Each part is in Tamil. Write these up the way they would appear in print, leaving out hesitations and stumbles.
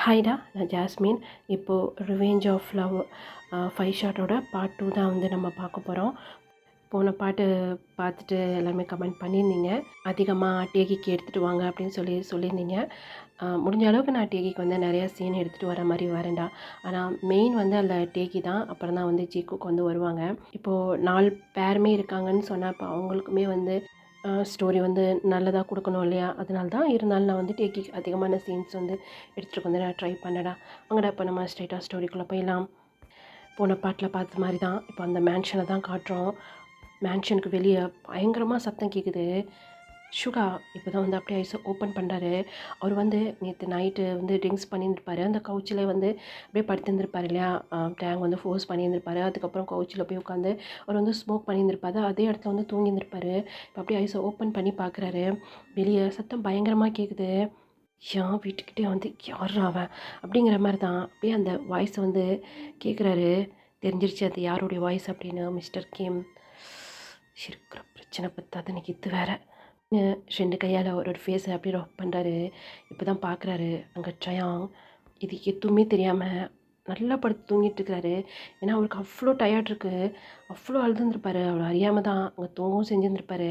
ஹாய்டா, நான் ஜாஸ்மின். இப்போது ரிவெஞ்ச் ஆஃப் லவ் 5 ஷாட்டோட பார்ட் 2 தான் வந்து நம்ம பார்க்க போகிறோம். போன பாட்டு பார்த்துட்டு எல்லாருமே கமெண்ட் பண்ணியிருந்தீங்க. அதிகமாக டேகிக்கு எடுத்துகிட்டு வாங்க அப்படின்னு சொல்லியிருந்தீங்க. முடிஞ்ச அளவுக்கு நான் டேகிக்கு வந்து நிறையா சீன் எடுத்துகிட்டு வர மாதிரி வரேன்டா. ஆனால் மெயின் வந்து அதில் டேகி தான். அப்புறம் தான் வந்து ஜீக்குக்கு வந்து வருவாங்க. இப்போது 4 பேருமே இருக்காங்கன்னு சொன்னால் இப்போ அவங்களுக்குமே வந்து ஸ்டோரி வந்து நல்லதாக கொடுக்கணும் இல்லையா? அதனால தான். இருந்தாலும் நான் வந்து டேக்கிக்கு அதிகமான சீன்ஸ் வந்து எடுத்துகிட்டு வந்து நான் ட்ரை பண்ணடா. வாங்கடா இப்போ நம்ம ஸ்ட்ரைட்டாக ஸ்டோரிக்குள்ளே போயிடலாம். போன பாட்டில் பார்த்த மாதிரி தான் இப்போ அந்த மேன்ஷனை தான் காட்டுறோம். மேன்ஷனுக்கு வெளியே பயங்கரமாக சத்தம் கேட்குது. சுகா இப்போ தான் வந்து அப்படியே ஐஸை ஓப்பன் பண்ணுறாரு. அவர் வந்து நேற்று நைட்டு வந்து ட்ரிங்க்ஸ் பண்ணியிருந்திருப்பார். அந்த கவுச்சில் வந்து அப்படியே படுத்திருந்திருப்பார் இல்லையா? டேங் வந்து ஃபோர்ஸ் பண்ணியிருந்திருப்பார். அதுக்கப்புறம் கவுச்சில் போய் உட்காந்து அவர் வந்து ஸ்மோக் பண்ணியிருந்திருப்பாரு. அதே இடத்துல வந்து தூங்கியிருந்திருப்பார். இப்போ அப்படியே ஐஸை ஓப்பன் பண்ணி பார்க்குறாரு. வெளியே சத்தம் பயங்கரமாக கேட்குது. என் வீட்டுக்கிட்டே வந்து யார் அவன் அப்படிங்கிற மாதிரி தான் அப்படியே அந்த வாய்ஸை வந்து கேட்குறாரு. தெரிஞ்சிருச்சு அது யாருடைய வாய்ஸ் அப்படின்னு. மிஸ்டர் கிம் இருக்கிற பிரச்சனை பத்தாது எனக்கு இது வேறு. 2 கையால் ஒரு ஃபேஸை அப்படியே ராக் பண்ணுறாரு. இப்போ தான் பார்க்குறாரு அங்கே ட்ரயாங் இது எதுவுமே தெரியாமல் நல்லா படுத்து தூங்கிட்டு இருக்கிறாரு. ஏன்னா அவருக்கு அவ்வளோ டயர்ட் இருக்குது. அவ்வளோ அழுதுருந்துருப்பார். அவர் அறியாமல் தான் அங்கே தூங்கவும் செஞ்சுருந்துருப்பார்.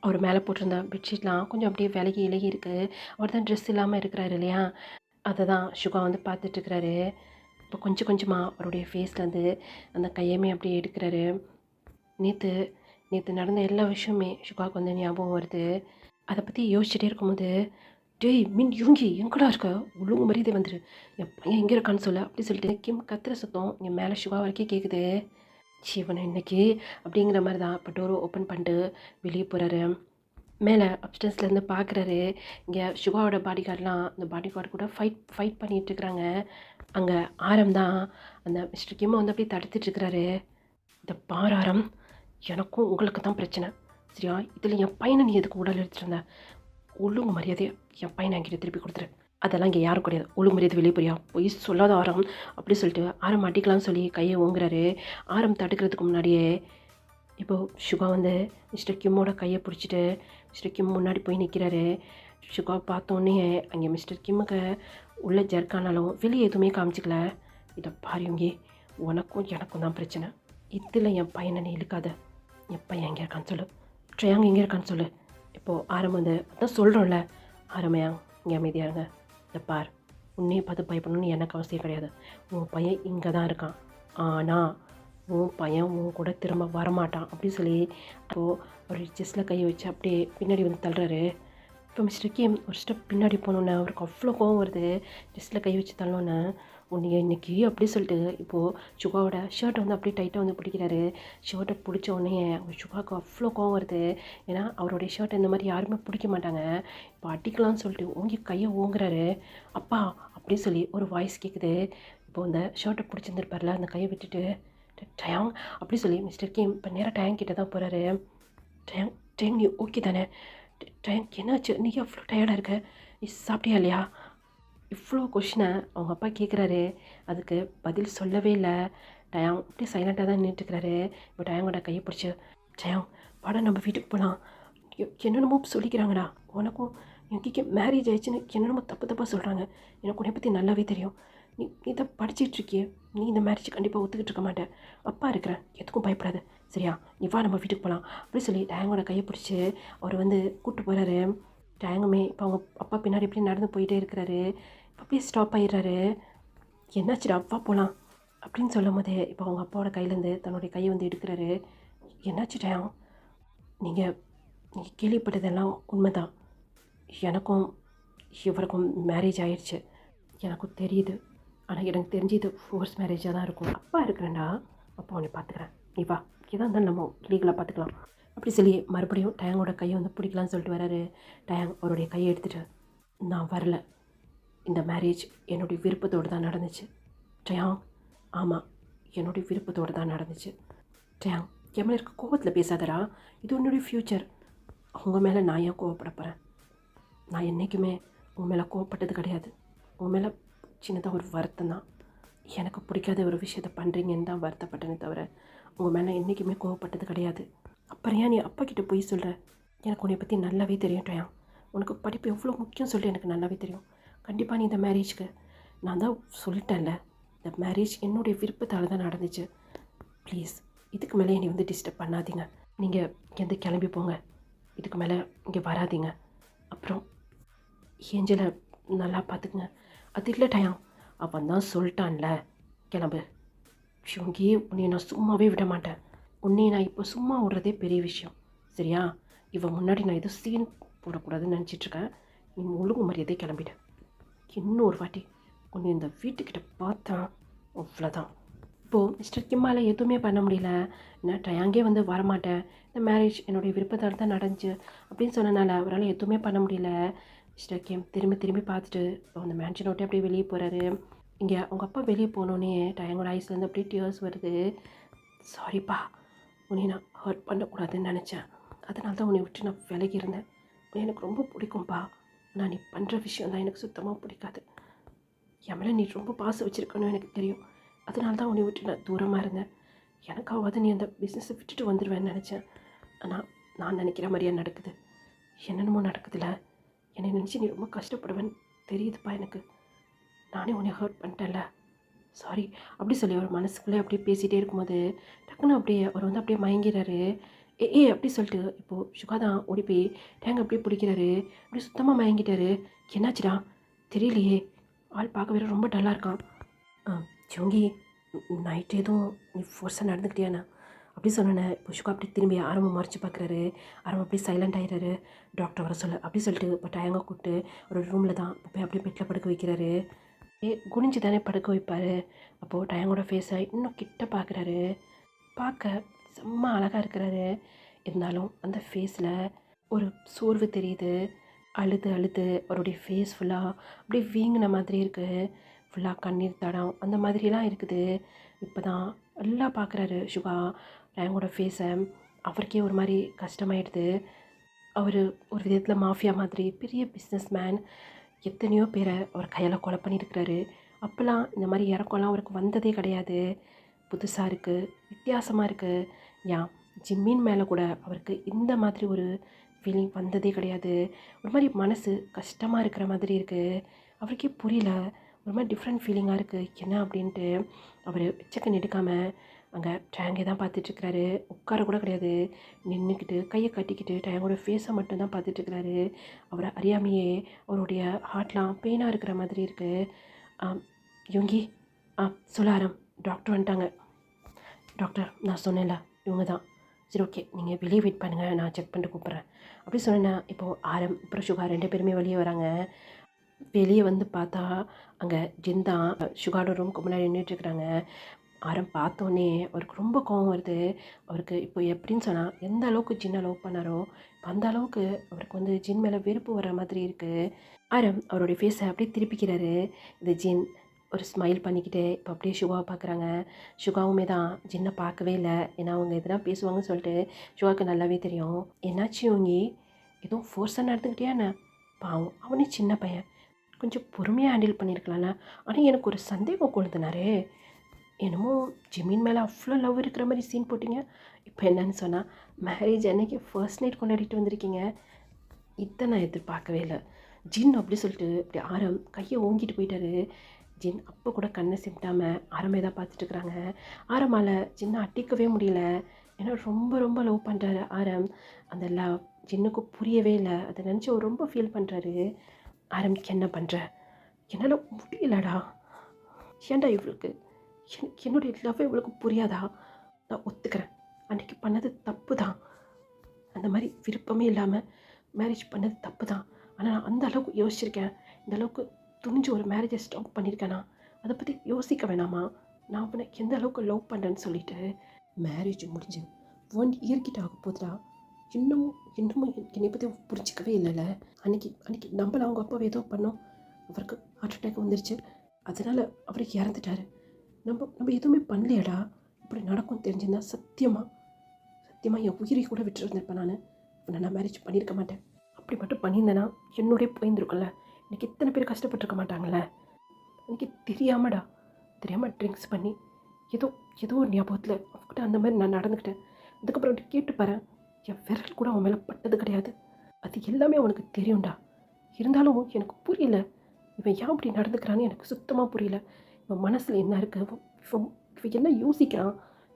அவர் மேலே போட்டிருந்த பெட்ஷீட்லாம் கொஞ்சம் அப்படியே விலகி இருக்குது. அவர் தான் ட்ரெஸ் இல்லாமல் இருக்கிறாரு இல்லையா? அதை தான் சுகா வந்து பார்த்துட்ருக்கிறாரு. இப்போ கொஞ்சம் கொஞ்சமாக அவருடைய ஃபேஸ்லேருந்து அந்த கையமே அப்படியே எடுக்கிறாரு. நேற்று நடந்த எல்லா விஷயமே சுகாவுக்கு வந்து ஞாபகம் வருது. அதை பற்றி யோசிச்சுட்டே இருக்கும்போது, டேய் மின் யூங்கி எங்கடா இருக்க? ஒழுங்கு மரியாதை வந்துடு, என் பையன் எங்கே இருக்கான்னு சொல்ல அப்படி சொல்லிட்டு கிம் கத்துற சத்தம் இங்கே மேலே சுகா வரைக்கும் கேட்குது. சிவனை இன்னைக்கு அப்படிங்கிற மாதிரி தான் இப்போ டோரை ஓப்பன் பண்ணிட்டு வெளியே போகிறாரு. மேலே அப்டேஸ்லேருந்து பார்க்குறாரு. இங்கே சுகாவோட பாடி கார்டெலாம் அந்த பாடி கார்டு கூட ஃபைட் பண்ணிகிட்ருக்குறாங்க. அங்கே ஆரம் தான் அந்த மிஸ்டர் கிம்மை வந்து அப்படியே தடுத்துட்ருக்கிறாரு. இந்த பார் ஆரம், எனக்கும் உங்களுக்கு தான் பிரச்சனை சரியா? இதில் என் பையனை நீ எதுக்கு உடல் எடுத்துகிட்டு இருந்த? ஒழுங்கு மரியாதையை என் பையனை என்கிட்ட திருப்பி கொடுத்துரு. அதெல்லாம் இங்கே யாரும் கிடையாது. ஒழுங்கு மரியாதை வெளியே போறியா? போய் சொல்லாத ஆரம் அப்படி சொல்லிட்டு ஆரம் அடிக்கலாம்னு சொல்லி கையை ஓங்குறாரு. ஆரம் தடுக்கிறதுக்கு முன்னாடியே இப்போது சுகா வந்து மிஸ்டர் கிம்மோட கையை பிடிச்சிட்டு மிஸ்டர் கிம் முன்னாடி போய் நிற்கிறாரு. சுகா பார்த்தோன்னே அங்கே மிஸ்டர் கிம்முக்கு உள்ள ஜர்க்கானாலும் வெளியே எதுவுமே காமிச்சிக்கல. இதை பாருங்க, உனக்கும் எனக்கும் தான் பிரச்சனை. இதில் என் பையனை நீ இழுக்காத. என் பையன் எங்கே இருக்கான்னு சொல்லு. ட்ரயாங் எங்கே இருக்கான்னு சொல்லு. இப்போது ஆரம் வந்து அதான் சொல்கிறோம்ல, ஆரமையாங் இங்கே அமைதியாக இருங்க. இந்த பார், உன்னையும் பார்த்து பயப்படணும்னு எனக்கு அவசியம் கிடையாது. உன் பையன் இங்கே தான் இருக்கான். ஆனால் உன் பையன் உன் கூட திரும்ப வரமாட்டான் அப்படின்னு சொல்லி அப்போது ஒரு செஸ்ஸில் கையை வச்சு அப்படியே பின்னாடி வந்து தள்ளுறாரு. இப்போ மிஸ்டர் கிம் ஒரு ஸ்டெப் பின்னாடி போனோன்னே அவருக்கு அவ்வளோ கோவம் வருது. செஸ்ஸில் கை வச்சு தள்ளோன்னே உன்னை இன்னைக்கு அப்படி சொல்லிட்டு இப்போது சுகாவோட ஷர்ட்டை வந்து அப்படியே டைட்டாக வந்து பிடிக்கிறாரு. ஷர்ட்டை பிடிச்ச உடனே சுகாவுக்கு அவ்வளோ கோவம் வருது. ஏன்னா அவருடைய ஷர்ட்டை இந்த மாதிரி யாருமே பிடிக்க மாட்டாங்க. இப்போ அடிக்கலாம்னு சொல்லிட்டு ஓங்கி கையை ஓங்குறாரு. அப்பா அப்படின்னு சொல்லி ஒரு வாய்ஸ் கேட்குது. இப்போது அந்த ஷர்ட்டை பிடிச்சிருந்துருப்பார்ல, அந்த கையை விட்டுட்டு டயாங் அப்படி சொல்லி மிஸ்டர் கிம் இப்போ நேராக டயாங் கிட்ட தான் போகிறாரு. டயாங் நீ ஓகே தானே? டயாங் என்னாச்சு? நீ அவ்வளோ டயர்டாக இருக்க? நீ சாப்பிட்டியா இல்லையா? இவ்வளோ கொஷினை அவங்க அப்பா கேட்குறாரு. அதுக்கு பதில் சொல்லவே இல்லை. டயாங் அப்படியே சைலண்ட்டாக தான் நின்றுட்டுருக்கிறாரு. இப்போ டயாங்கோட கையை பிடிச்சி டயாங் வாடா நம்ம வீட்டுக்கு போகலாம். என்னென்னமோ சொல்லிக்கிறாங்கடா. உனக்கும் எங்கேக்கு மேரேஜ் ஆயிடுச்சுன்னு என்னென்னமோ தப்பாக சொல்கிறாங்க. எனக்கு உன்னை பற்றி நல்லாவே தெரியும். நீ தான் படிச்சிட்ருக்கிய. நீ இந்த மேரேஜ் கண்டிப்பாக ஒத்துக்கிட்டு இருக்க மாட்டேன். அப்பா இருக்கிறேன், எதுக்கும் பயப்படாது சரியா? நீ வா நம்ம வீட்டுக்கு போகலாம் அப்படி சொல்லி டயாங்கோட கையை பிடிச்சி அவர் வந்து கூப்பிட்டு போகிறாரு. டயாங்குமே இப்போ அவங்க அப்பா பின்னாடி இப்படி நடந்து போயிட்டே இருக்கிறாரு. இப்போ அப்படியே ஸ்டாப் ஆகிடுறாரு. என்னாச்சுடா அப்பா போகலாம் அப்படின்னு சொல்லும் போதே இப்போ அவங்க அப்பாவோட கையிலேருந்து தன்னுடைய கையை வந்து எடுக்கிறாரு. என்னாச்சு டயாங்? நீங்கள் கேள்விப்பட்டதெல்லாம் உண்மை தான். எனக்கும் இவருக்கும் மேரேஜ் ஆயிடுச்சு. எனக்கும் தெரியுது. ஆனால் எனக்கு தெரிஞ்சு இது ஃபோர்ஸ் மேரேஜாக தான் இருக்கும். அப்பா இருக்கிறேன்டா, அப்பா உன்னை பார்த்துக்கிறேன். நீ வா, எதாக இருந்தாலும் நம்ம லீகலாக பார்த்துக்கலாம் அப்படி சொல்லி மறுபடியும் டயாங்கோட கையை வந்து பிடிக்கலான்னு சொல்லிட்டு வராரு. டயாங் அவருடைய கையை எடுத்துகிட்டு நான் வரல, இந்த மேரேஜ் என்னுடைய விருப்பத்தோடு தான் நடந்துச்சு. டயாங் ஆமாம், என்னுடைய விருப்பத்தோடு தான் நடந்துச்சு. டயாங் என் மேலே இருக்க கோவத்தில் பேசாதடா. இது உன்னுடைய ஃப்யூச்சர். அவங்க மேலே நான் ஏன் கோவப்பட போகிறேன்? நான் என்றைக்குமே உன் மேலே கோவப்பட்டது கிடையாது. உன் மேலே சின்னதாக ஒரு வருத்தம் தான். எனக்கு பிடிக்காத ஒரு விஷயத்தை பண்ணுறீங்கன்னு தான் வருத்தப்பட்டேனே தவிர உங்கள் மேலே என்றைக்குமே கோவப்பட்டது கிடையாது. அப்புறம் ஏன் நீ அப்பா கிட்டே போய் சொல்கிற? எனக்கு உன்னை பற்றி நல்லாவே தெரியும் டயாங். உனக்கு படிப்பு எவ்வளோ முக்கியம் சொல்லி எனக்கு நல்லாவே தெரியும். கண்டிப்பாக நீ இந்த மேரேஜ்க்கு நான் தான் சொல்லிட்டேன்ல, இந்த மேரேஜ் என்னுடைய விருப்பத்தால் தான் நடந்துச்சு. ப்ளீஸ் இதுக்கு மேலே என்னை வந்து டிஸ்டர்ப் பண்ணாதீங்க. நீங்கள் இங்கேருந்து கிளம்பி போங்க. இதுக்கு மேலே இங்கே வராதீங்க. அப்புறம் ஏஞ்சலை நல்லா பார்த்துக்குங்க. அது இல்லை டயம், அவன் தான் சொல்லிட்டான்ல, கிளம்பு. ஷிவங்கி, உன்னை நான் சும்மாவே விட மாட்டேன். உன்னை நான் இப்போ சும்மா விடுறதே பெரிய விஷயம், சரியா? இவன் முன்னாடி நான் எதுவும் சீன் போடக்கூடாதுன்னு நினச்சிட்ருக்கேன். நீ ஒழுங்கு மரியாதை கிளம்பிட. இன்னொரு வாட்டி உன்னை இந்த வீட்டுக்கிட்ட பார்த்தேன், அவ்வளோதான். இப்போது மிஸ்டர் கிம்மால் எதுவுமே பண்ண முடியல. நான் டயாங்கே வந்து வரமாட்டேன், இந்த மேரேஜ் என்னுடைய விருப்பத்தால் தான் நடந்துச்சு அப்படின்னு சொன்னனால அவரால் எதுவுமே பண்ண முடியல. மிஸ்டர் கிம் திரும்பி திரும்பி பார்த்துட்டு அந்த மேன்ஷன் விட்டு அப்படியே வெளியே போகிறாரு. இங்கே அவங்க அப்பா வெளியே போனோன்னே டயங்கோட ஐஸ்லேருந்து அப்படியே டியர்ஸ் வருது. சாரிப்பா, உன்னை நான் ஹர்ட் பண்ணக்கூடாதுன்னு நினச்சேன். அதனால தான் உன்னை விட்டு நான் விலகி இருந்தேன். உன்னை எனக்கு ரொம்ப பிடிக்கும்ப்பா. ஆனால் நீ பண்ணுற விஷயம் தான் எனக்கு சுத்தமாக பிடிக்காது. என் மேலே நீ ரொம்ப பாசம் வச்சுருக்கணும் எனக்கு தெரியும். அதனால தான் உன்னை விட்டு நான் தூரமாக இருந்தேன். எனக்காவது நீ அந்த பிஸ்னஸை விட்டுட்டு வந்துடுவேன்னு நினச்சேன். ஆனால் நான் நினைக்கிற மாதிரியா நடக்குது. என்னென்னமோ நடக்குதுல்ல, என்னை நினச்சி நீ ரொம்ப கஷ்டப்படுவேன்னு தெரியுதுப்பா எனக்கு. நானே உன்னை ஹர்ட் பண்ணிட்டேன்ல, சாரி அப்படி சொல்லி அவர் மனசுக்குள்ளே அப்படியே பேசிகிட்டே இருக்கும்போது டக்குன்னு அப்படியே அவர் வந்து அப்படியே மயங்கிறாரு. ஏ அப்படி சொல்லிட்டு இப்போது சுகா தான் ஓடி போய் டேங்க அப்படியே பிடிக்கிறாரு. அப்படியே சுத்தமாக மயங்கிட்டாரு. என்னாச்சுடா தெரியலையே, ஆள் பார்க்க வேறு ரொம்ப டல்லாக இருக்கான். ஜோங்கி, நைட்டு எதுவும் நீ ஃபோர்ஸாக நடந்துக்கிட்டியாண்ணா அப்படி சொன்னேன். இப்போ சுகா அப்படி திரும்பி ஆரம்பம் மறைச்சி பார்க்குறாரு. ஆரம்பம் அப்படியே சைலண்ட் ஆகிடுறாரு. டாக்டர் வர சொல்ல அப்படி சொல்லிட்டு இப்போ டயங்க கூப்பிட்டு ஒரு ரூமில் தான் போய் அப்படியே பெட்டில் படுக்க வைக்கிறாரு. குனிஞ்சு தானே படுக்க வைப்பார். அப்போது டயங்கோட ஃபேஸை இன்னும் கிட்ட பார்க்குறாரு. பார்க்க செம்ம அழகாக இருக்கிறாரு. இருந்தாலும் அந்த ஃபேஸில் ஒரு சோர்வு தெரியுது. அழுது அழுது அவருடைய ஃபேஸ் ஃபுல்லாக அப்படியே வீங்கின மாதிரி இருக்குது. ஃபுல்லாக கண்ணீர் தடம் அந்த மாதிரிலாம் இருக்குது. இப்போ தான் எல்லாம் பார்க்குறாரு சுகா டயங்கோட ஃபேஸை. அவருக்கே ஒரு மாதிரி கஷ்டமாயிடுது. அவர் ஒரு விதத்தில் மாஃபியா மாதிரி பெரிய பிஸ்னஸ் மேன், எத்தனையோ பேரை அவர் கையால் கொலை பண்ணியிருக்கிறாரு. அப்போல்லாம் இந்த மாதிரி இறக்கம்லாம் அவருக்கு வந்ததே கிடையாது. புதுசாக இருக்குது, வித்தியாசமாக இருக்குது. ஏன் ஜிம்மின் மேலே கூட அவருக்கு இந்த மாதிரி ஒரு ஃபீலிங் வந்ததே கிடையாது. ஒரு மாதிரி மனசு கஷ்டமாக இருக்கிற மாதிரி இருக்குது. அவருக்கே புரியல, ஒரு மாதிரி டிஃப்ரெண்ட் ஃபீலிங்காக இருக்குது என்ன அப்படின்ட்டு. அவர் செக்கன் எடுக்காமல் அங்கே டேங்கே தான் பார்த்துட்ருக்கிறாரு. உட்கார கூட கிடையாது, நின்றுக்கிட்டு கையை கட்டிக்கிட்டு டேங்கோட ஃபேஸை மட்டும்தான் பார்த்துட்ருக்கிறாரு. அவரை அறியாமையே அவருடைய ஹார்ட்லாம் பெயினாக இருக்கிற மாதிரி இருக்குது. யோங்கி, சொல்ல ஆரம், டாக்டர் வந்துட்டாங்க. டாக்டர் நான் சொன்னேன்ல இவங்க தான். சரி ஓகே, நீங்கள் வெளியே வெயிட் பண்ணுங்கள், நான் செக் பண்ணிட்டு கூப்பிட்றேன் அப்படி சொன்னேன்னா. இப்போது ஆரம் அப்புறம் சுகா 2 பேருமே வெளியே வராங்க. வெளியே வந்து பார்த்தா அங்கே ஜின் தான் சுகாரோட ரூமுக்கு முன்னாடி நின்றுட்டுருக்குறாங்க. ஆரம் பார்த்தோன்னே அவருக்கு ரொம்ப கோவம் வருது. அவருக்கு இப்போ எப்படின்னு சொன்னால் எந்த அளவுக்கு ஜின்னை லவ் பண்ணாரோ இப்போ அந்த அளவுக்கு அவருக்கு வந்து ஜின் மேலே வெறுப்பு வர மாதிரி இருக்குது. ஆரம் அவருடைய ஃபேஸை அப்படியே திருப்பிக்கிறாரு. இந்த ஜின் ஒரு ஸ்மைல் பண்ணிக்கிட்டு இப்போ அப்படியே சுகாவை பார்க்குறாங்க. சுகாவுமே தான் ஜின்னை பார்க்கவே இல்லை, ஏன்னா அவங்க எதனா பேசுவாங்கன்னு சொல்லிட்டு சுகாவுக்கு நல்லாவே தெரியும். என்னாச்சு யோங்கி, எதுவும் ஃபோர்ஸாக நடந்துக்கிட்டியா என்ன? பாவம் அவனே சின்ன பையன், கொஞ்சம் பொறுமையாக ஹேண்டில் பண்ணியிருக்கலாம்ல. ஆனால் எனக்கு ஒரு சந்தேகம் கொழுந்தினாரே, என்னமோ ஜிமின் மேலே அவ்வளோ லவ் இருக்கிற மாதிரி சீன் போட்டிங்க. இப்போ என்னன்னு சொன்னால் மேரேஜ் அன்னைக்கு ஃபர்ஸ்ட் நைட் கொண்டாடிட்டு வந்திருக்கீங்க. இதை நான் எதிர்பார்க்கவே இல்லை. ஜின் அப்படி சொல்லிட்டு இப்படி ஆரம் கையை ஓங்கிட்டு போயிட்டாரு. ஜின் அப்போ கூட கண்ணை சிமிட்டாமல் ஆரமே தான் பார்த்துட்ருக்குறாங்க. ஆரமால் ஜின்னை அட்டிக்கவே முடியல, ஏன்னா ரொம்ப ரொம்ப லவ் பண்ணுறாரு ஆரம். அந்த லவ் ஜின்னுக்கு புரியவே இல்லை. அதை நினச்சி அவர் ரொம்ப ஃபீல் பண்ணுறாரு. ஆரம்பிக்க என்ன பண்ணுற, என்னால் முடியலடா, ஏன்டா இவளுக்கு என்னுடைய லவ் இவளுக்கு புரியாதா? நான் ஒத்துக்கிறேன், அன்றைக்கி பண்ணது தப்பு தான், அந்த மாதிரி விருப்பமே இல்லாமல் மேரேஜ் பண்ணது தப்பு தான். ஆனால் நான் அந்த அளவுக்கு யோசிச்சிருக்கேன், இந்த அளவுக்கு துணிஞ்சு ஒரு மேரேஜை ஸ்டாப் பண்ணியிருக்கேனா? அதை பற்றி யோசிக்க வேணாமா? நான் அவனை எந்த அளவுக்கு லவ் பண்ணுறேன்னு சொல்லிட்டு. மேரேஜ் முடிஞ்சு 1 இயர் கிட்ட ஆக போதுடா, இன்னமும் என்னை பற்றி புரிஞ்சிக்கவே இல்லைல்ல. அன்றைக்கி நம்மள அவங்க அப்பாவை ஏதோ பண்ணோம், அவருக்கு ஹார்ட் அட்டாக் வந்துருச்சு, அதனால் அவர் இறந்துட்டார். நம்ம எதுவுமே பண்ணலையடா. இப்படி நடக்கும் தெரிஞ்சிருந்தா சத்தியமாக என் உயிரை கூட விட்டுருந்துருப்பேன். நான் மேரேஜ் பண்ணியிருக்க மாட்டேன். அப்படி மட்டும் பண்ணியிருந்தேன்னா என்னோடய போயிருந்துருக்கும்ல. எனக்கு இத்தனை பேர் கஷ்டப்பட்டுருக்க மாட்டாங்கள்ல. எனக்கு தெரியாமல் ட்ரிங்க்ஸ் பண்ணி ஏதோ ஒரு ஞாபகத்தில் அவங்ககிட்ட அந்த மாதிரி நான் நடந்துக்கிட்டேன். அதுக்கப்புறம் கேட்டு பாரு, என் விரல் கூட அவன் மேலே பட்டது கிடையாது. அது எல்லாமே அவனுக்கு தெரியும்டா. இருந்தாலும் எனக்கு புரியல, இவன் ஏன் அப்படி நடந்துக்கிறான்னு எனக்கு சுத்தமாக புரியல. இவன் மனசில் என்ன இருக்கு, இவன் இவன் என்ன யோசிக்கிறான்,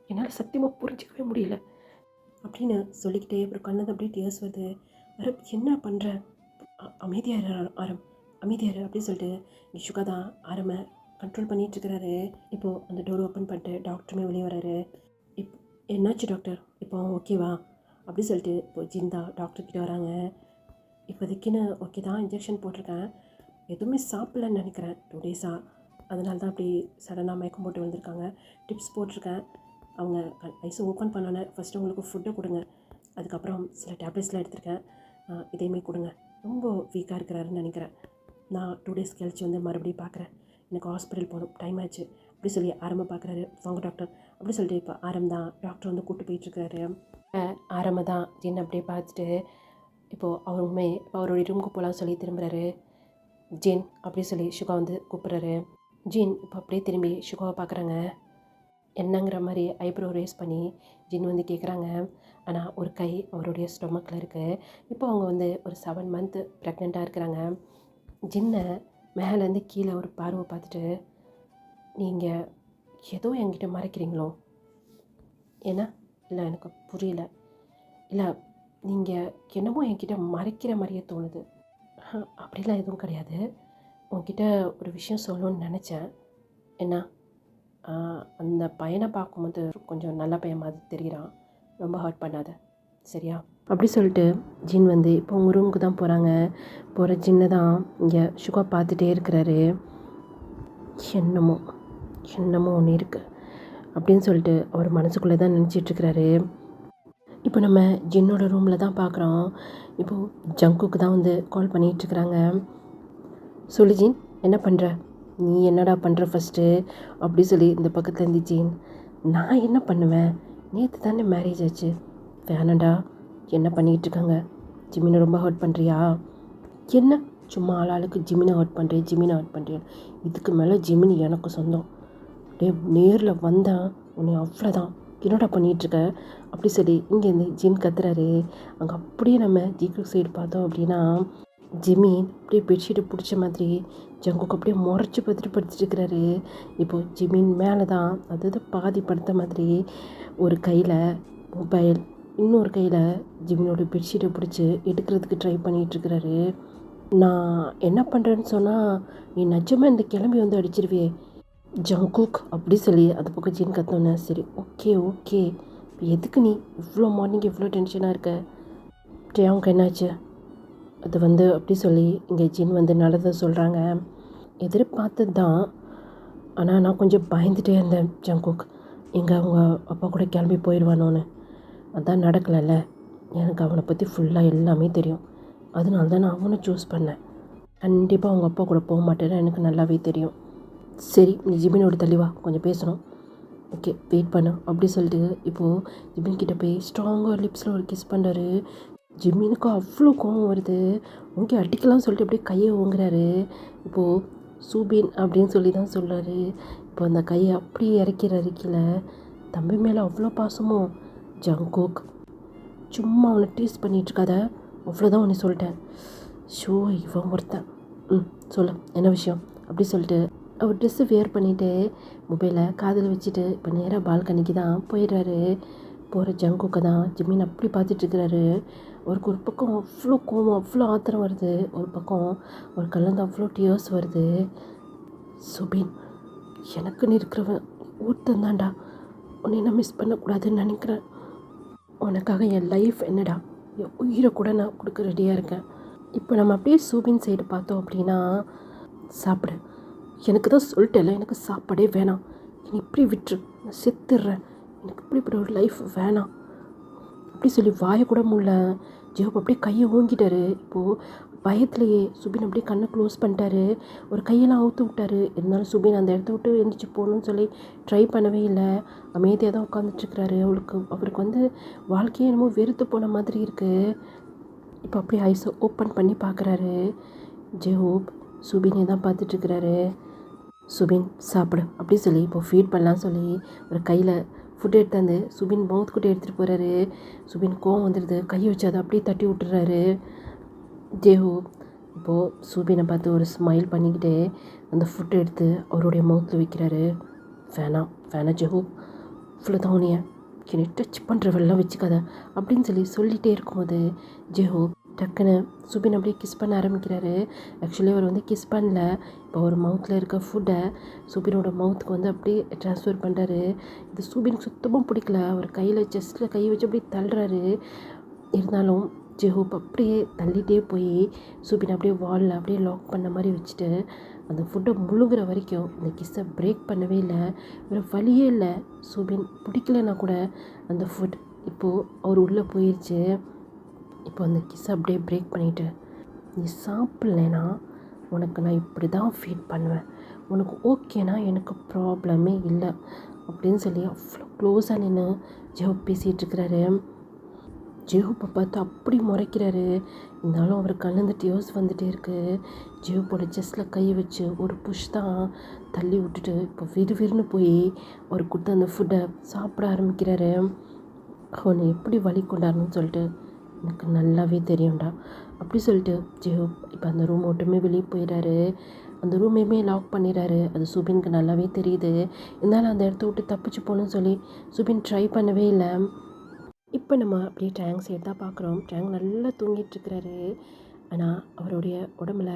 என்னால் சத்தியமாக புரிஞ்சிக்கவே முடியல அப்படின்னு சொல்லிக்கிட்டே அப்புறம் கண்ணது அப்படியே டியர்ஸ் வருது. ஆரம் என்ன பண்ணுற, அமைதியாரு ஆரம், அமைதியாரு அப்படின்னு சொல்லிட்டு நிஷுகா தான் ஆரமை கண்ட்ரோல் பண்ணிகிட்ருக்கிறாரு. இப்போது அந்த டோர் ஓப்பன் பண்ணிட்டு டாக்டருமே வெளியே வராரு. என்னாச்சு டாக்டர், இப்போ ஓகேவா அப்படி சொல்லிட்டு இப்போ ஜிந்தா டாக்டர்கிட்ட வராங்க. இப்போதைக்குன்னு ஓகே தான், இன்ஜெக்ஷன் போட்டிருக்கேன், எதுவுமே சாப்பிட்லன்னு நினைக்கிறேன் 2 டேஸாக, அதனால தான் அப்படி சடனாக மயக்கம் போட்டு வந்திருக்காங்க. டிப்ஸ் போட்டிருக்கேன், அவங்க ஐஸை ஓப்பன் பண்ணோன்னே ஃபஸ்ட்டு உங்களுக்கு ஃபுட்டை கொடுங்க, அதுக்கப்புறம் சில டேப்லெட்ஸ்லாம் எடுத்திருக்கேன், இதையுமே கொடுங்க. ரொம்ப வீக்காக இருக்கிறாருன்னு நினைக்கிறேன். நான் 2 டேஸ் கழிச்சு வந்து மறுபடியும் பார்க்குறேன், எனக்கு ஹாஸ்பிட்டல் போகணும், டைம் ஆச்சு அப்படி சொல்லி ஆரம்ப பார்க்குறாரு. வாங்க டாக்டர் அப்படி சொல்லிட்டு இப்போ ஆரம் தான் டாக்டர் வந்து கூப்பிட்டு போயிட்டுருக்காரு. ஆரம்ப தான் ஜின் அப்படியே பார்த்துட்டு இப்போது அவருமே அவருடைய ரூமுக்கு போகலாம் சொல்லி திரும்புகிறாரு. ஜின் அப்படி சொல்லி சுகா வந்து கூப்பிட்றாரு. ஜின் இப்போ அப்படியே திரும்பி சுகாவை பார்க்குறாங்க. என்னங்கிற மாதிரி ஐப்ரோ ரேஸ் பண்ணி ஜின் வந்து கேட்குறாங்க. ஆனால் ஒரு கை அவருடைய ஸ்டொமக்கில் இருக்குது. இப்போ அவங்க வந்து ஒரு 7 மந்த்து ப்ரெக்னெண்ட்டாக இருக்கிறாங்க. ஜின்னை மேலேருந்து கீழே ஒரு பார்வை பார்த்துட்டு, நீங்கள் ஏதோ என்கிட்ட மறைக்கிறீங்களோ, ஏன்னா இல்லை எனக்கு புரியல, இல்லை நீங்கள் என்னமோ என்கிட்ட மறைக்கிற மாதிரியே தோணுது. அப்படிலாம் எதுவும் கிடையாது, உங்ககிட்ட ஒரு விஷயம் சொல்லணும்னு நினச்சேன். என்ன, அந்த பையனை பார்க்கும்போது கொஞ்சம் நல்ல பையன் மாதிரி தெரிகிறான், ரொம்ப ஹர்ட் பண்ணாத சரியா அப்படி சொல்லிட்டு ஜின் வந்து இப்போ உங்கள் ரூமுக்கு தான் போகிறாங்க. போகிற ஜின்னை தான் இங்கே சுகா பார்த்துட்டே இருக்கிறாரு. என்னமோ ஒன்று இருக்குது அப்படின்னு சொல்லிட்டு அவர் மனசுக்குள்ளே தான் நினச்சிட்ருக்கிறாரு. இப்போ நம்ம ஜின்னோட ரூமில் தான் பார்க்குறோம். இப்போது ஜங்குக்கு தான் வந்து கால் பண்ணிகிட்ருக்குறாங்க. சொல்லு ஜின், என்ன பண்ணுற, நீ என்னடா பண்ணுற ஃபஸ்ட்டு அப்படி சொல்லி இந்த பக்கத்தில் இருந்து ஜின், நான் என்ன பண்ணுவேன், நேற்று தானே மேரேஜ் ஆச்சு, வேணாண்டா, என்ன பண்ணிகிட்ருக்காங்க, ஜிமினை ரொம்ப ஹர்ட் பண்ணுறியா, என்ன சும்மா ஆளாளுக்கு ஜிமினை ஹர்ட் பண்ணுறேன், இதுக்கு மேலே ஜிமினி எனக்கு சொந்தம், அப்படியே நேரில் வந்தேன் உன்னை அவ்வளோதான், என்னடா பண்ணிகிட்ருக்க அப்படி சொல்லி இங்கேருந்து ஜின் கத்துறாரு. அங்கே அப்படியே நம்ம ஜிக்கு சைடு பார்த்தோம் அப்படின்னா ஜிமின் அப்படியே பெட்ஷீட்டை பிடிச்ச மாதிரி ஜங்குக்கு அப்படியே முறைச்சி படுத்துட்டு இருக்கிறாரு. இப்போது ஜிமின் மேலே தான் அதாவது பாதி படுத்த மாதிரி ஒரு கையில் மொபைல், இன்னொரு கையில் ஜிமினோட பெட்ஷீட்டை பிடிச்சி எடுக்கிறதுக்கு ட்ரை பண்ணிகிட்ருக்கிறாரு. நான் என்ன பண்ணுறேன்னு சொன்னால் நீ நிஜமாக இந்த கிளம்பி வந்து அடிச்சிருவே ஜங்குக் அப்படி சொல்லி அது பக்கம் ஜின் கத்தோன்னே, சரி ஓகே இப்போ எதுக்கு நீ இவ்வளோ மார்னிங் இவ்வளோ டென்ஷனாக இருக்க, ஜெயாவுக்கு என்னாச்சு, அது வந்து அப்படி சொல்லி இங்கே ஜின் வந்து நடந்ததை சொல்கிறாங்க. எதிர்பார்த்தது தான், ஆனால் நான் கொஞ்சம் பயந்துகிட்டே இருந்தேன் ஜங்குக், எங்கே அவங்க அப்பா கூட கிளம்பி போயிடுவானோன்னு, அதான் நடக்கலைல்ல, எனக்கு அவனை பற்றி ஃபுல்லாக எல்லாமே தெரியும், அதனால தான் நான் அவனை சூஸ் பண்ணேன், கண்டிப்பாக அவங்க அப்பா கூட போக மாட்டேன்னு எனக்கு நல்லாவே தெரியும், சரி நீ ஜிமினோட தள்ளிவா கொஞ்சம் பேசணும், ஓகே வெயிட் பண்ணு அப்படி சொல்லிட்டு இப்போது ஜிமின் கிட்டே போய் ஸ்ட்ராங்காக லிப்ஸில் ஒரு கிஸ் பண்ணுறாரு. ஜிமினுக்கு அவ்வளோ கோவம் வருது, ஓகே அடிக்கலாம் சொல்லிட்டு அப்படியே கையை ஓங்குறாரு. இப்போது சூபின் அப்படின்னு சொல்லி தான் சொல்கிறாரு. இப்போ அந்த கையை அப்படியே இறக்கிறாரு கீழே. தம்பி மேலே அவ்வளோ பாசமோ ஜங்குக், சும்மா அவனை டீஸ் பண்ணிகிட்ருக்காத, அவ்வளோதான் உன்னை சொல்லிட்டேன். ஷோ இவன் ஒருத்தன், சொல்லு என்ன விஷயம் அப்படி சொல்லிட்டு அவர் ட்ரெஸ்ஸு வியர் பண்ணிவிட்டு மொபைலை காதில் வச்சுட்டு இப்போ நேராக பால்கனிக்கு தான் போயிடுறாரு. போகிற ஜங்குக்கு தான் ஜிமின் அப்படி பார்த்துட்ருக்கிறாரு. அவருக்கு ஒரு பக்கம் அவ்வளோ கோவம், அவ்வளோ ஆத்திரம் வருது, ஒரு பக்கம் ஒரு கலந்து அவ்வளோ டியர்ஸ் வருது. சுபின், எனக்குன்னு இருக்கிறவன் ஒருத்தன் தான்டா, உன்னை நான் மிஸ் பண்ணக்கூடாதுன்னு நினைக்கிறேன், உனக்காக என் லைஃப் என்னடா, என் உயிரை கூட நான் கொடுக்க ரெடியாக இருக்கேன். இப்போ நம்ம அப்படியே சூபின் சைடு பார்த்தோம் அப்படின்னா, சாப்பிடு, எனக்கு தான் சொல்லிட்டேல எனக்கு சாப்பாடே வேணாம், நீ இப்படி விட்டுரு, நான் செத்துடுறேன், எனக்கு இப்படி ஒரு லைஃப் வேணாம் அப்படி சொல்லி வாயை கூட முடியல. ஜெயோப் அப்படியே கையை ஓங்கிட்டாரு. இப்போது பயத்துலையே சுபின் அப்படியே கண்ணை க்ளோஸ் பண்ணிட்டாரு, ஒரு கையெல்லாம் அவுத்து விட்டாரு. இருந்தாலும் சுபின் அந்த இடத்த விட்டு எழுந்திரிச்சு போகணுன்னு சொல்லி ட்ரை பண்ணவே இல்லை, அமைதியாக தான் உட்காந்துட்ருக்கிறாரு. அவருக்கு வந்து வாழ்க்கையே என்னமோ வெறுத்து போன மாதிரி இருக்குது. இப்போ அப்படியே ஐஸை ஓப்பன் பண்ணி பார்க்குறாரு. ஜெயோப் சுபினை தான் பார்த்துட்ருக்கிறாரு. சுபின் சாப்பிடு அப்படி சொல்லி இப்போ ஃபீட் பண்ணலாம் சொல்லி ஒரு கையில் ஃபுட் எடுத்தாந்து சுபின் மவுத்துக்கிட்டே எடுத்துகிட்டு போகிறாரு. சுபின் கோவம் வந்துடுது, கையை வச்சு அதை அப்படியே தட்டி விட்டுறாரு. ஜெயோப் இப்போது சூபினை பார்த்து ஒரு ஸ்மைல் பண்ணிக்கிட்டு அந்த ஃபுட்டை எடுத்து அவருடைய மவுத்தில் வைக்கிறாரு. வேணாம் ஜெஹூ, இவ்வளோதான் உனிய என்னை டச் பண்ணுறவெல்லாம் வச்சுக்காத அப்படின்னு சொல்லிகிட்டே இருக்கும்போது ஜெஹூ டக்குன்னு சுபின் அப்படியே கிஸ் பண்ண ஆரம்பிக்கிறாரு. ஆக்சுவலி அவர் வந்து கிஸ் பண்ணல, இப்போ அவர் மவுத்தில் இருக்க ஃபுட்டை சுபினோட மவுத்துக்கு வந்து அப்படியே ட்ரான்ஸ்ஃபர் பண்ணுறாரு. இது சுபினுக்கு சுத்தமாக பிடிக்கல. அவர் கையில் செஸ்ட்டில் கை வச்சு அப்படியே தள்ளுறாரு. இருந்தாலும் ஜெஹூப் அப்படியே தள்ளிகிட்டே போய் சுபின் அப்படியே வாலில் அப்படியே லாக் பண்ண மாதிரி வச்சுட்டு அந்த ஃபுட்டை முழுகிற வரைக்கும் அந்த கிஸ்ஸை பிரேக் பண்ணவே இல்லை. வேறு வழியே இல்லை. சுபின் பிடிக்கலன்னா கூட அந்த ஃபுட் இப்போது அவர் உள்ளே போயிடுச்சு. இப்போ அந்த கிஸ்ஸை அப்படியே பிரேக் பண்ணிவிட்டு, நீ சாப்பிட்லனா உனக்கு நான் இப்படி தான் ஃபீட் பண்ணுவேன், உனக்கு ஓகேனா எனக்கு ப்ராப்ளமே இல்லை அப்படின்னு அவ்வளோ க்ளோஸாக நின்று ஜெஹூப் பேசிகிட்ருக்கிறாரு. ஜெஹூப்பை பார்த்து அப்படி முறைக்கிறாரு. இருந்தாலும் அவர் கலந்து டியோஸ் வந்துகிட்டே இருக்குது. ஜெஹூப்போட செஸ்ட்டில் கை வச்சு ஒரு புஷ் தான் தள்ளி விட்டுட்டு இப்போ விறுவிறுன்னு போய் அவர் கொடுத்த அந்த ஃபுட்டை சாப்பிட ஆரம்பிக்கிறாரு. அவனை எப்படி வழி கொண்டாடணும்னு சொல்லிட்டு எனக்கு நல்லாவே தெரியும்டா அப்படி சொல்லிட்டு ஜெஹூப் இப்போ அந்த ரூம் மட்டுமே வெளியே போயிடுறாரு. அந்த ரூமையுமே லாக் பண்ணிடுறாரு. அது சுபினுக்கு நல்லாவே தெரியுது. இருந்தாலும் அந்த இடத்த விட்டு தப்பிச்சு போகணுன்னு சுபின் ட்ரை பண்ணவே இல்லை. இப்போ நம்ம அப்படியே டேங்க் சைடு தான் பார்க்குறோம். டேங்க் நல்லா தூங்கிட்டுருக்கிறாரு. ஆனால் அவருடைய உடம்புல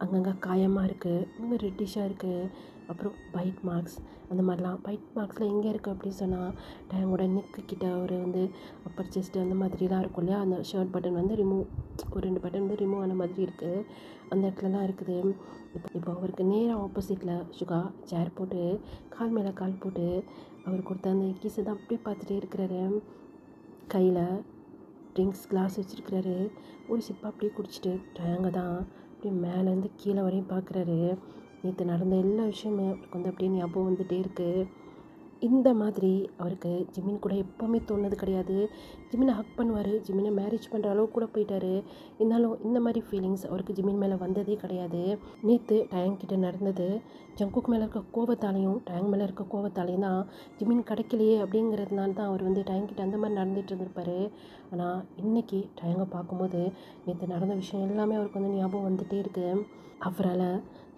அங்கங்கே காயமாக இருக்குது, இங்கே ரெட்டிஷாக இருக்குது, அப்புறம் பைட் மார்க்ஸ் அந்த மாதிரிலாம். பைட் மார்க்ஸில் எங்கே இருக்குது அப்படின்னு சொன்னால் டேங்கோட நெக்கு கிட்ட ஒரு வந்து அப்பர் செஸ்ட்டு அந்த மாதிரிலாம் இருக்கும் இல்லையா, அந்த ஷர்ட் பட்டன் வந்து ஒரு 2 பட்டன் வந்து ரிமூவ் ஆன மாதிரி இருக்குது, அந்த இடத்துலலாம் இருக்குது. இப்போ அவருக்கு நேராக ஆப்போசிட்டில் சுகா சேர் போட்டு கால் மேலே கால் போட்டு அவர் கொடுத்த அந்த கீஸை தான் அப்படியே பார்த்துட்டே இருக்கிறாரு. கையில் ட்ரிங்க்ஸ் கிளாஸ் வச்சுருக்கிறாரு. ஒரு சிப்பா அப்படியே குடிச்சிட்டு டேங்க தான் அப்படியே மேலேருந்து கீழே வரையும் பார்க்குறாரு. நேற்று நடந்த எல்லா விஷயமே அவருக்கு வந்து அப்படியே ஞாபகம் வந்துகிட்டே இருக்குது. இந்த மாதிரி அவருக்கு ஜிமின் கூட எப்போவுமே தோணுது கிடையாது. ஜிமினை ஹக் பண்ணுவார், ஜிமினை மேரேஜ் பண்ணுற அளவுக்கு கூட போயிட்டார். இருந்தாலும் இந்த மாதிரி ஃபீலிங்ஸ் அவருக்கு ஜிமின் மேலே வந்ததே கிடையாது. நேற்று டேங் கிட்ட நடந்தது ஜங்குக் மேலே இருக்க கோவத்தாலையும் டேங் மேலே இருக்க கோவத்தாலையும் தான் ஜிமின் கிடைக்கலையே அப்படிங்கிறதுனால தான் அவர் வந்து டேங் கிட்ட அந்த மாதிரி நடந்துகிட்டு இருந்திருப்பார். ஆனால் இன்றைக்கி டேங்கை பார்க்கும்போது நேற்று நடந்த விஷயம் எல்லாமே அவருக்கு வந்து ஞாபகம் வந்துகிட்டே இருக்குது. அவரால்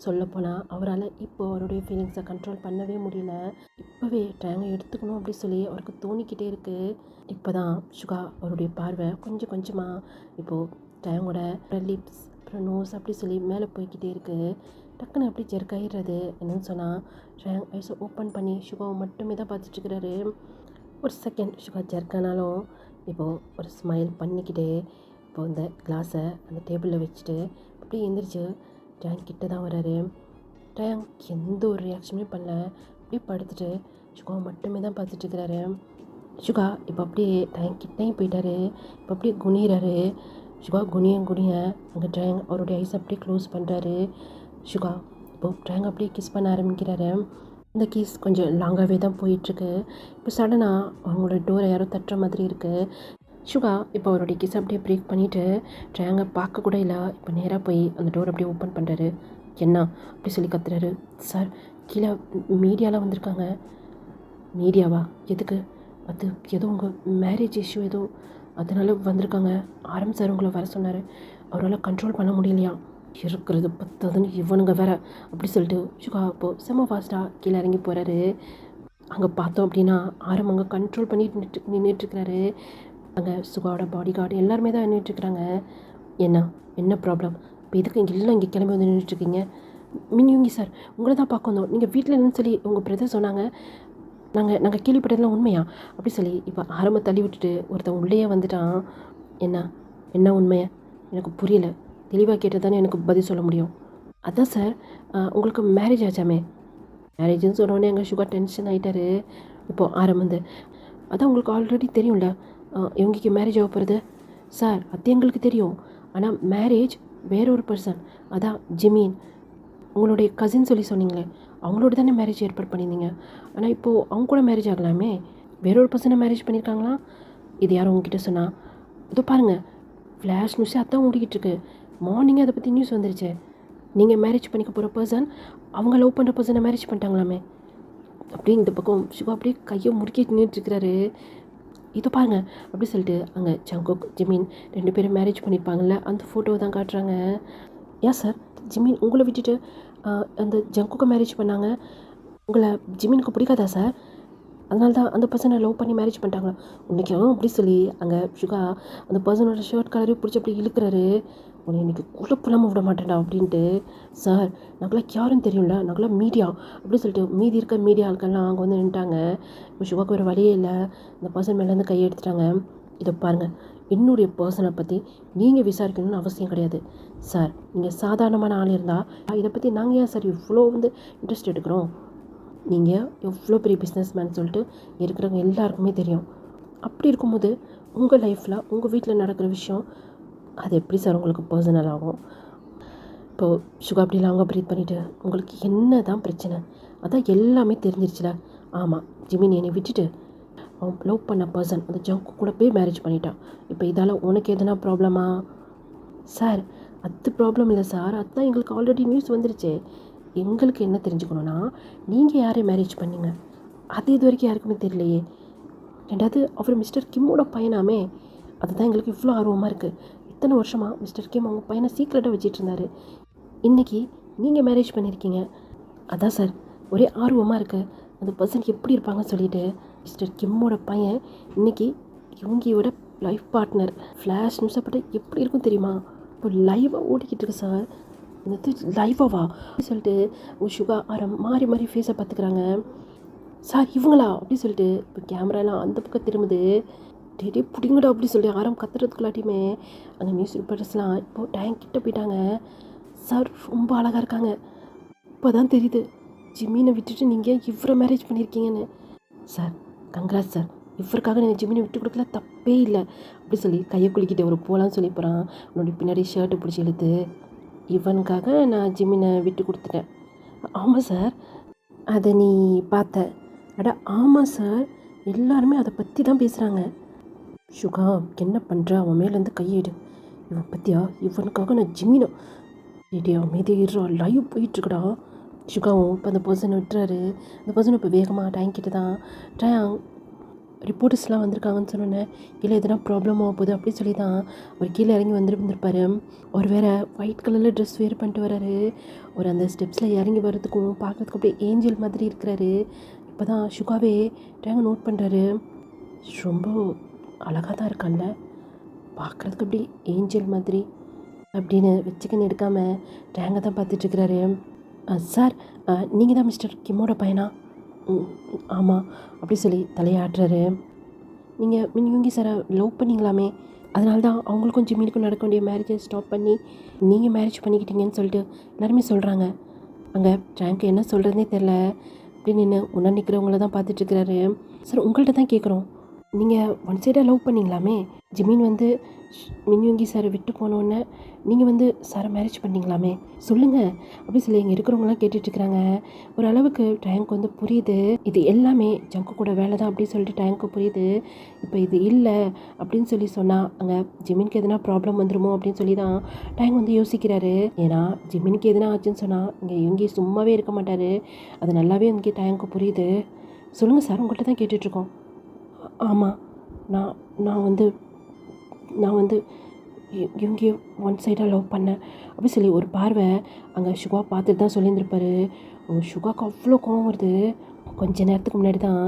சொல்லப்போனால் அவரால் இப்போ அவருடைய ஃபீலிங்ஸை கண்ட்ரோல் பண்ணவே முடியல. இப்போவே டேங்கை எடுத்துக்கணும் அப்படி அவருக்கு தோணிக்கிட்டே இருக்குது. இப்போ தான் சுகா அவருடைய பார்வை கொஞ்சம் கொஞ்சமாக இப்போது டேங்கோட லிப்ஸ் அப்புறம் நோஸ் அப்படி மேலே போய்கிட்டே இருக்குது. டக்குன்னு அப்படி ஜெர்க்காயிடுறது. என்னன்னு சொன்னால் டேங் ஐஸை ஓப்பன் பண்ணி சுகாவை மட்டுமே தான் பார்த்துட்ருக்கிறாரு. ஒரு செகண்ட் சுகா ஜெர்க்கானாலும் இப்போது ஒரு ஸ்மைல் பண்ணிக்கிட்டு இப்போது இந்த கிளாஸை அந்த டேபிளில் வச்சுட்டு அப்படியே எந்திரிச்சு டேங் கிட்ட தான் வராரு. டேங் எந்த ஒரு ரியாக்ஷனுமே பண்ணல. அப்படியே படுத்துட்டு சுகாவை மட்டுமே தான் பார்த்துட்ருக்கிறாரு. சுகா இப்போ அப்படியே டேங் கிட்டையும் போயிட்டாரு. இப்போ அப்படியே குனிகிறாரு. சுகா குனிய அங்கே டேங் அவருடைய ஐஸ் அப்படியே க்ளோஸ் பண்ணுறாரு. சுகா இப்போது டேங் அப்படியே கிஸ் பண்ண ஆரம்பிக்கிறாரு. இந்த கிஸ் கொஞ்சம் லாங்காகவே தான் போயிட்டுருக்கு. இப்போ சடனாக அவங்களோட டோரை யாரோ தட்டுற மாதிரி இருக்குது. சுகா இப்போ அவருடைய கிஸ் அப்படியே பிரேக் பண்ணிவிட்டு டேங்கை பார்க்க கூட இல்லை. இப்போ நேராக போய் அந்த டோர் அப்படியே ஓப்பன் பண்ணுறாரு. என்ன அப்படி கத்துறாரு. சார் கீழே மீடியாலாம் வந்திருக்காங்க. மீடியாவா? எதுக்கு? அது ஏதோ உங்கள் மேரேஜ் இஷ்யூ ஏதோ அதனால் வந்திருக்காங்க. ஆரம் சார் உங்களை வர சொன்னார். அவரால் கண்ட்ரோல் பண்ண முடியலையா? இருக்கிறது பத்தாதுன்னு இவனுங்க வேற அப்படி சுகா இப்போது செம்ம ஃபாஸ்ட்டாக கீழே இறங்கி போகிறாரு. அங்கே பார்த்தோம் அப்படின்னா ஆரம் அங்கே கண்ட்ரோல் பண்ணிட்டு நின்றுட்டுருக்கிறாரு. அங்கே சுகாவோட பாடி கார்டு எல்லாருமே தான் நின்றுட்டுருக்குறாங்க. என்ன ப்ராப்ளம்? இப்போ எதுக்கு இங்கே கிளம்பி வந்து நின்றுட்டுருக்கீங்க? மின்யூங்கி சார் உங்களை தான் பார்க்க வந்தோம். நீங்கள் வீட்டில் என்னன்னு உங்கள் பிரதர் சொன்னாங்க. நாங்கள் கேள்விப்பட்டதெல்லாம் உண்மையா அப்படி இப்போ ஆரம்ப தள்ளி விட்டுட்டு ஒருத்தன் உள்ளேயே வந்துட்டான். என்ன உண்மையா? எனக்கு புரியல. தெளிவாக கேட்டால் தானே எனக்கு பதில் சொல்ல முடியும். அதான் சார் உங்களுக்கு மேரேஜ் ஆச்சாமே. மேரேஜ்னு சொன்னோடனே எங்கள் சுகர் டென்ஷன் ஆகிட்டாரு. இப்போது ஆரம்பந்து அதான் உங்களுக்கு ஆல்ரெடி தெரியும்ல இவங்களுக்கு மேரேஜ் ஆக போகிறது. சார் அது எங்களுக்கு தெரியும். ஆனால் மேரேஜ் வேற ஒரு பர்சன், அதான் ஜிமீன் உங்களுடைய கசின் சொன்னீங்களே அவங்களோட தானே மேரேஜ் ஏற்பாடு பண்ணியிருந்தீங்க. ஆனால் இப்போது அவங்க கூட மேரேஜ் ஆகலாமே. வேற ஒரு பர்சனை மேரேஜ் பண்ணியிருக்காங்களா? இது யாரும் உங்ககிட்ட சொன்னால்? இதோ பாருங்கள் ஃப்ளாஷ் நியூஸே அதான் ஓடிக்கிட்டு இருக்கு. மார்னிங்கே அதை பற்றி நியூஸ் வந்துருச்சு. நீங்கள் மேரேஜ் பண்ணிக்க போகிற பர்சன் அவங்க லவ் பண்ணுற பர்சனை மேரேஜ் பண்ணிட்டாங்களாமே. அப்படியே இந்த பக்கம் சுகா அப்படியே கையை முறுக்கி நின்றுட்டுருக்கிறாரு. இதோ பாருங்க அப்படி அங்கே ஜங்குக் ஜிமின் 2 பேரும் மேரேஜ் பண்ணியிருப்பாங்கள்ல அந்த ஃபோட்டோவை தான் காட்டுறாங்க. ஏன் சார் ஜிமின் உங்களை விட்டுட்டு அந்த ஜங்குக்கு மேரேஜ் பண்ணாங்க? உங்களை ஜிமினுக்கு பிடிக்காதா சார்? அதனால தான் அந்த பர்சனை லவ் பண்ணி மேரேஜ் பண்ணிட்டாங்களா? இன்றைக்கும் அப்படி சொல்லி அங்கே சுகா அந்த பர்சனோட ஷர்ட் கலரே பிடிச்சி அப்படி இழுக்கிறாரு. உன்னை இன்றைக்கி குழப்பலாமல் விட மாட்டேன்டா அப்படின்ட்டு. சார் நாங்களாம் யாருன்னு தெரியும்ல, நாங்களாம் மீடியா அப்படி சொல்லிட்டு மீதி இருக்க மீடியா ஆட்கள்லாம் அங்கே வந்து நின்ட்டாங்க. இப்போ சுகாவுக்கு வேறு வழியே இல்லை, இந்த பர்சன் மேலேருந்து கையை எடுத்துட்டாங்க. இதை பாருங்கள், என்னுடைய பர்சனை பற்றி நீங்கள் விசாரிக்கணும்னு அவசியம் கிடையாது சார். நீங்கள் சாதாரணமான ஆள் இருந்தால் இதை பற்றி நாங்கள் ஏன் சார் இவ்வளோ வந்து இன்ட்ரெஸ்ட் எடுக்கிறோம்? நீங்கள் எவ்வளோ பெரிய பிஸ்னஸ் மேன் சொல்லிட்டு இருக்கிறவங்க எல்லாருக்குமே தெரியும். அப்படி இருக்கும்போது உங்கள் லைஃப்பில் உங்கள் வீட்டில் நடக்கிற விஷயம் அது எப்படி சார் உங்களுக்கு பர்சனல் ஆகும்? இப்போது சுகா அப்படிலாம் அவங்க ப்ரீத் பண்ணிவிட்டு உங்களுக்கு என்ன தான் பிரச்சனை? அதான் எல்லாமே தெரிஞ்சிருச்சுல. ஆமாம், ஜிமின் என்னை விட்டுட்டு அவன் லவ் பண்ண பர்சன் அந்த ஜங்கு கூட போய் மேரேஜ் பண்ணிட்டான். இப்போ இதால் உனக்கு எதனா ப்ராப்ளமா? சார் அது ப்ராப்ளம் இல்லை சார், அதுதான் எங்களுக்கு ஆல்ரெடி நியூஸ் வந்துருச்சு. எங்களுக்கு என்ன தெரிஞ்சுக்கணுன்னா, நீங்கள் யாரை மேரேஜ் பண்ணீங்க அது இது வரைக்கும் யாருக்குமே தெரியலையே. ரெண்டாவது அவர் மிஸ்டர் கிம்மோட பையனாமே, அதுதான் எங்களுக்கு இவ்வளோ ஆர்வமாக இருக்குது. இத்தனை வருஷமாக மிஸ்டர் கிம் அவங்க பையனை சீக்ரெட்டாக வச்சிட்டு இருந்தார். இன்றைக்கி நீங்கள் மேரேஜ் பண்ணியிருக்கீங்க, அதான் சார் ஒரே ஆர்வமாக இருக்குது. அந்த பர்சன் எப்படி இருப்பாங்கன்னு சொல்லிட்டு. மிஸ்டர் கிம்மோட பையன் இன்றைக்கி இவங்கியோட லைஃப் பார்ட்னர். ஃப்ளாஷ் நியூஸை பற்றி எப்படி இருக்கும் தெரியுமா? இப்போ லைவாக ஓடிக்கிட்டு இருக்கு சார். இந்த லைவாவா சொல்லிட்டு சுகா ஆரம் மாறி மாறி ஃபேஸை பார்த்துக்கிறாங்க. சார் இவங்களா அப்படி சொல்லிட்டு இப்போ கேமராலாம் அந்த பக்கம் திரும்புது. டே பிடிங்கடா அப்படி சொல்லி ஆரம் கத்துறதுக்குள்ளாட்டியுமே அந்த நியூஸ் ரிப்போர்ட்டர்ஸ்லாம் இப்போது டேங்க் கிட்ட போயிட்டாங்க. சார் ரொம்ப அழகாக இருக்காங்க. இப்போ தான் தெரியுது ஜிமினை விட்டுட்டு நீங்கள் இவரை மேரேஜ் பண்ணியிருக்கீங்கன்னு. சார் கங்க்ராஸ் சார், இவருக்காக நீங்கள் ஜிமினை விட்டு கொடுக்கல, தப்பே இல்லை அப்படி சொல்லி கையை குளிக்கிட்டு ஒரு போகலான்னு சொல்லி போகிறான். உன்னோட பின்னாடி ஷர்ட்டை பிடிச்சி இழுத்து, இவனுக்காக நான் ஜிமினை விட்டு கொடுத்துட்டேன். ஆமாம் சார், அதை நீ பார்த்த? அட ஆமாம் சார், எல்லாருமே அதை பற்றி தான் பேசுகிறாங்க. சுகா என்ன பண்ணுற, அவன் மேலேருந்து கையிடு. இவன் பற்றியா, இவனுக்காக நான் ஜிமினை டேடியா அமைதியா லைவ் போயிட்டுருக்குடா. சுகாவும் இப்போ அந்த பர்சனை விட்டுறாரு. அந்த பர்சன் இப்போ வேகமாக டேங்க் கிட்ட தான் ரிப்போர்ட்டர்ஸ்லாம் வந்திருக்காங்கன்னு சொன்னோன்னே, இல்லை எதனா ப்ராப்ளம் ஆக போகுது அப்படி சொல்லி தான் அவர் கீழே இறங்கி வந்துருப்பார். அவர் வேறு ஒயிட் கலரில் ட்ரெஸ் வேர் பண்ணிட்டு வர்றாரு. ஒரு அந்த ஸ்டெப்ஸில் இறங்கி வர்றதுக்கும் பார்க்குறதுக்கு அப்படியே ஏஞ்சல் மாதிரி இருக்கிறாரு. இப்போ தான் சுகாவே டேங்கை நோட் பண்ணுறாரு. ரொம்ப அழகாக தான் இருக்கான்ல, பார்க்குறதுக்கு அப்படி ஏஞ்சல் மாதிரி அப்படின்னு வச்சுக்கின்னு எடுக்காமல் டேங்கை தான் பார்த்துட்ருக்கிறாரு. சார் நீங்கள் தான் மிஸ்டர் கிம்மோட பையனா? ஆமாம் அப்படி சொல்லி தலையாட்டுறாரு. நீங்கள் இவங்க சாரை லவ் பண்ணிங்களாமே, அதனால தான் அவங்களுக்கும் ஜிமினுக்கும் நடக்க வேண்டிய மேரேஜை ஸ்டாப் பண்ணி நீங்கள் மேரேஜ் பண்ணிக்கிட்டீங்கன்னு சொல்லிட்டு எல்லாருமே சொல்கிறாங்க. அங்கே டேங்க் என்ன சொல்கிறதுனே தெரில அப்படின்னு நின்று உன்ன நிற்கிறவங்கள தான் பார்த்துட்ருக்கிறாரு. சார் உங்கள்கிட்ட தான் கேட்குறோம், நீங்கள் ஒன் சைடாக லவ் பண்ணிங்களாமே, ஜிமின் வந்து மின்யுங்கி சாரை விட்டு போனோன்னே நீங்கள் வந்து சாரை மேரேஜ் பண்ணிங்களாமே, சொல்லுங்கள் அப்படி சொல்லி இங்கே இருக்கிறவங்களாம் கேட்டுட்ருக்குறாங்க. ஓரளவுக்கு டேங்க் வந்து புரியுது, இது எல்லாமே ஜங்கு கூட வேலை தான் அப்படின்னு சொல்லிட்டு டேங்க்கு புரியுது. இப்போ இது இல்லை அப்படின்னு சொல்லி சொன்னால் அங்கே ஜிமினுக்கு எதனா ப்ராப்ளம் வந்துடுமோ அப்படின்னு சொல்லி தான் டேங்க் வந்து யோசிக்கிறாரு. ஏன்னா ஜிமினுக்கு எதனா ஆச்சுன்னு சொன்னால் இங்கே இவங்க சும்மாவே இருக்க மாட்டார். அது நல்லாவே இங்கே டேங்க்கு புரியுது. சொல்லுங்கள் சார் உங்கள்கிட்ட தான் கேட்டுட்ருக்கோம். ஆமாம், நான் வந்து இவங்க ஒன் சைடாக லவ் பண்ணேன் அப்படி சொல்லி ஒரு பார்வை அங்கே சுகா பார்த்துட்டு தான் சொல்லியிருந்திருப்பாரு. சுகாவுக்கு அவ்வளோ கோவம் வருது. கொஞ்ச நேரத்துக்கு முன்னாடி தான்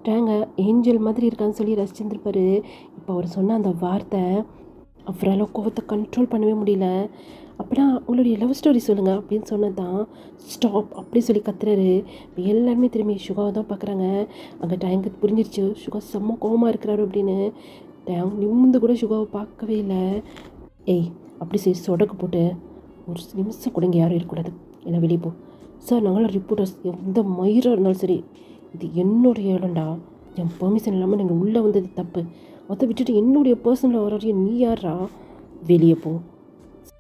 டேங்கை ஏஞ்சல் மாதிரி இருக்கான்னு சொல்லி ரசிச்சிருந்துருப்பாரு. இப்போ அவர் சொன்ன அந்த வார்த்தை அவரால் கோவத்தை கண்ட்ரோல் பண்ணவே முடியல. அப்படின்னா உங்களுடைய லவ் ஸ்டோரி சொல்லுங்கள் அப்படின்னு சொன்னது தான் ஸ்டாப் அப்படி சொல்லி கத்துறாரு. இப்போ எல்லாருமே திரும்பி சுகாவை தான் பார்க்குறாங்க. அங்கே டேங்க்கு புரிஞ்சிருச்சு சுகா செம்ம கோவமாக இருக்கிறாரு அப்படின்னு. டேங்க் நிமிந்து கூட சுகாவை பார்க்கவே இல்லை. ஏய் அப்படி சரி சொடக்கு போட்டு ஒரு நிமிஷம் கூட இங்கே யாரும் இருக்கக்கூடாது, இல்லை வெளியே போ. சார் நாங்களாம் ரிப்போர்ட்டர்ஸ், எந்த மயிராக இருந்தாலும் சரி இது என்னுடைய இடம்டா, என் பெர்மிஷன் இல்லாமல் நீங்கள் உள்ளே வந்தது தப்பு. அதை விட்டுட்டு என்னுடைய பர்சனலில் வரைய நீ யாரா, வெளியே போ.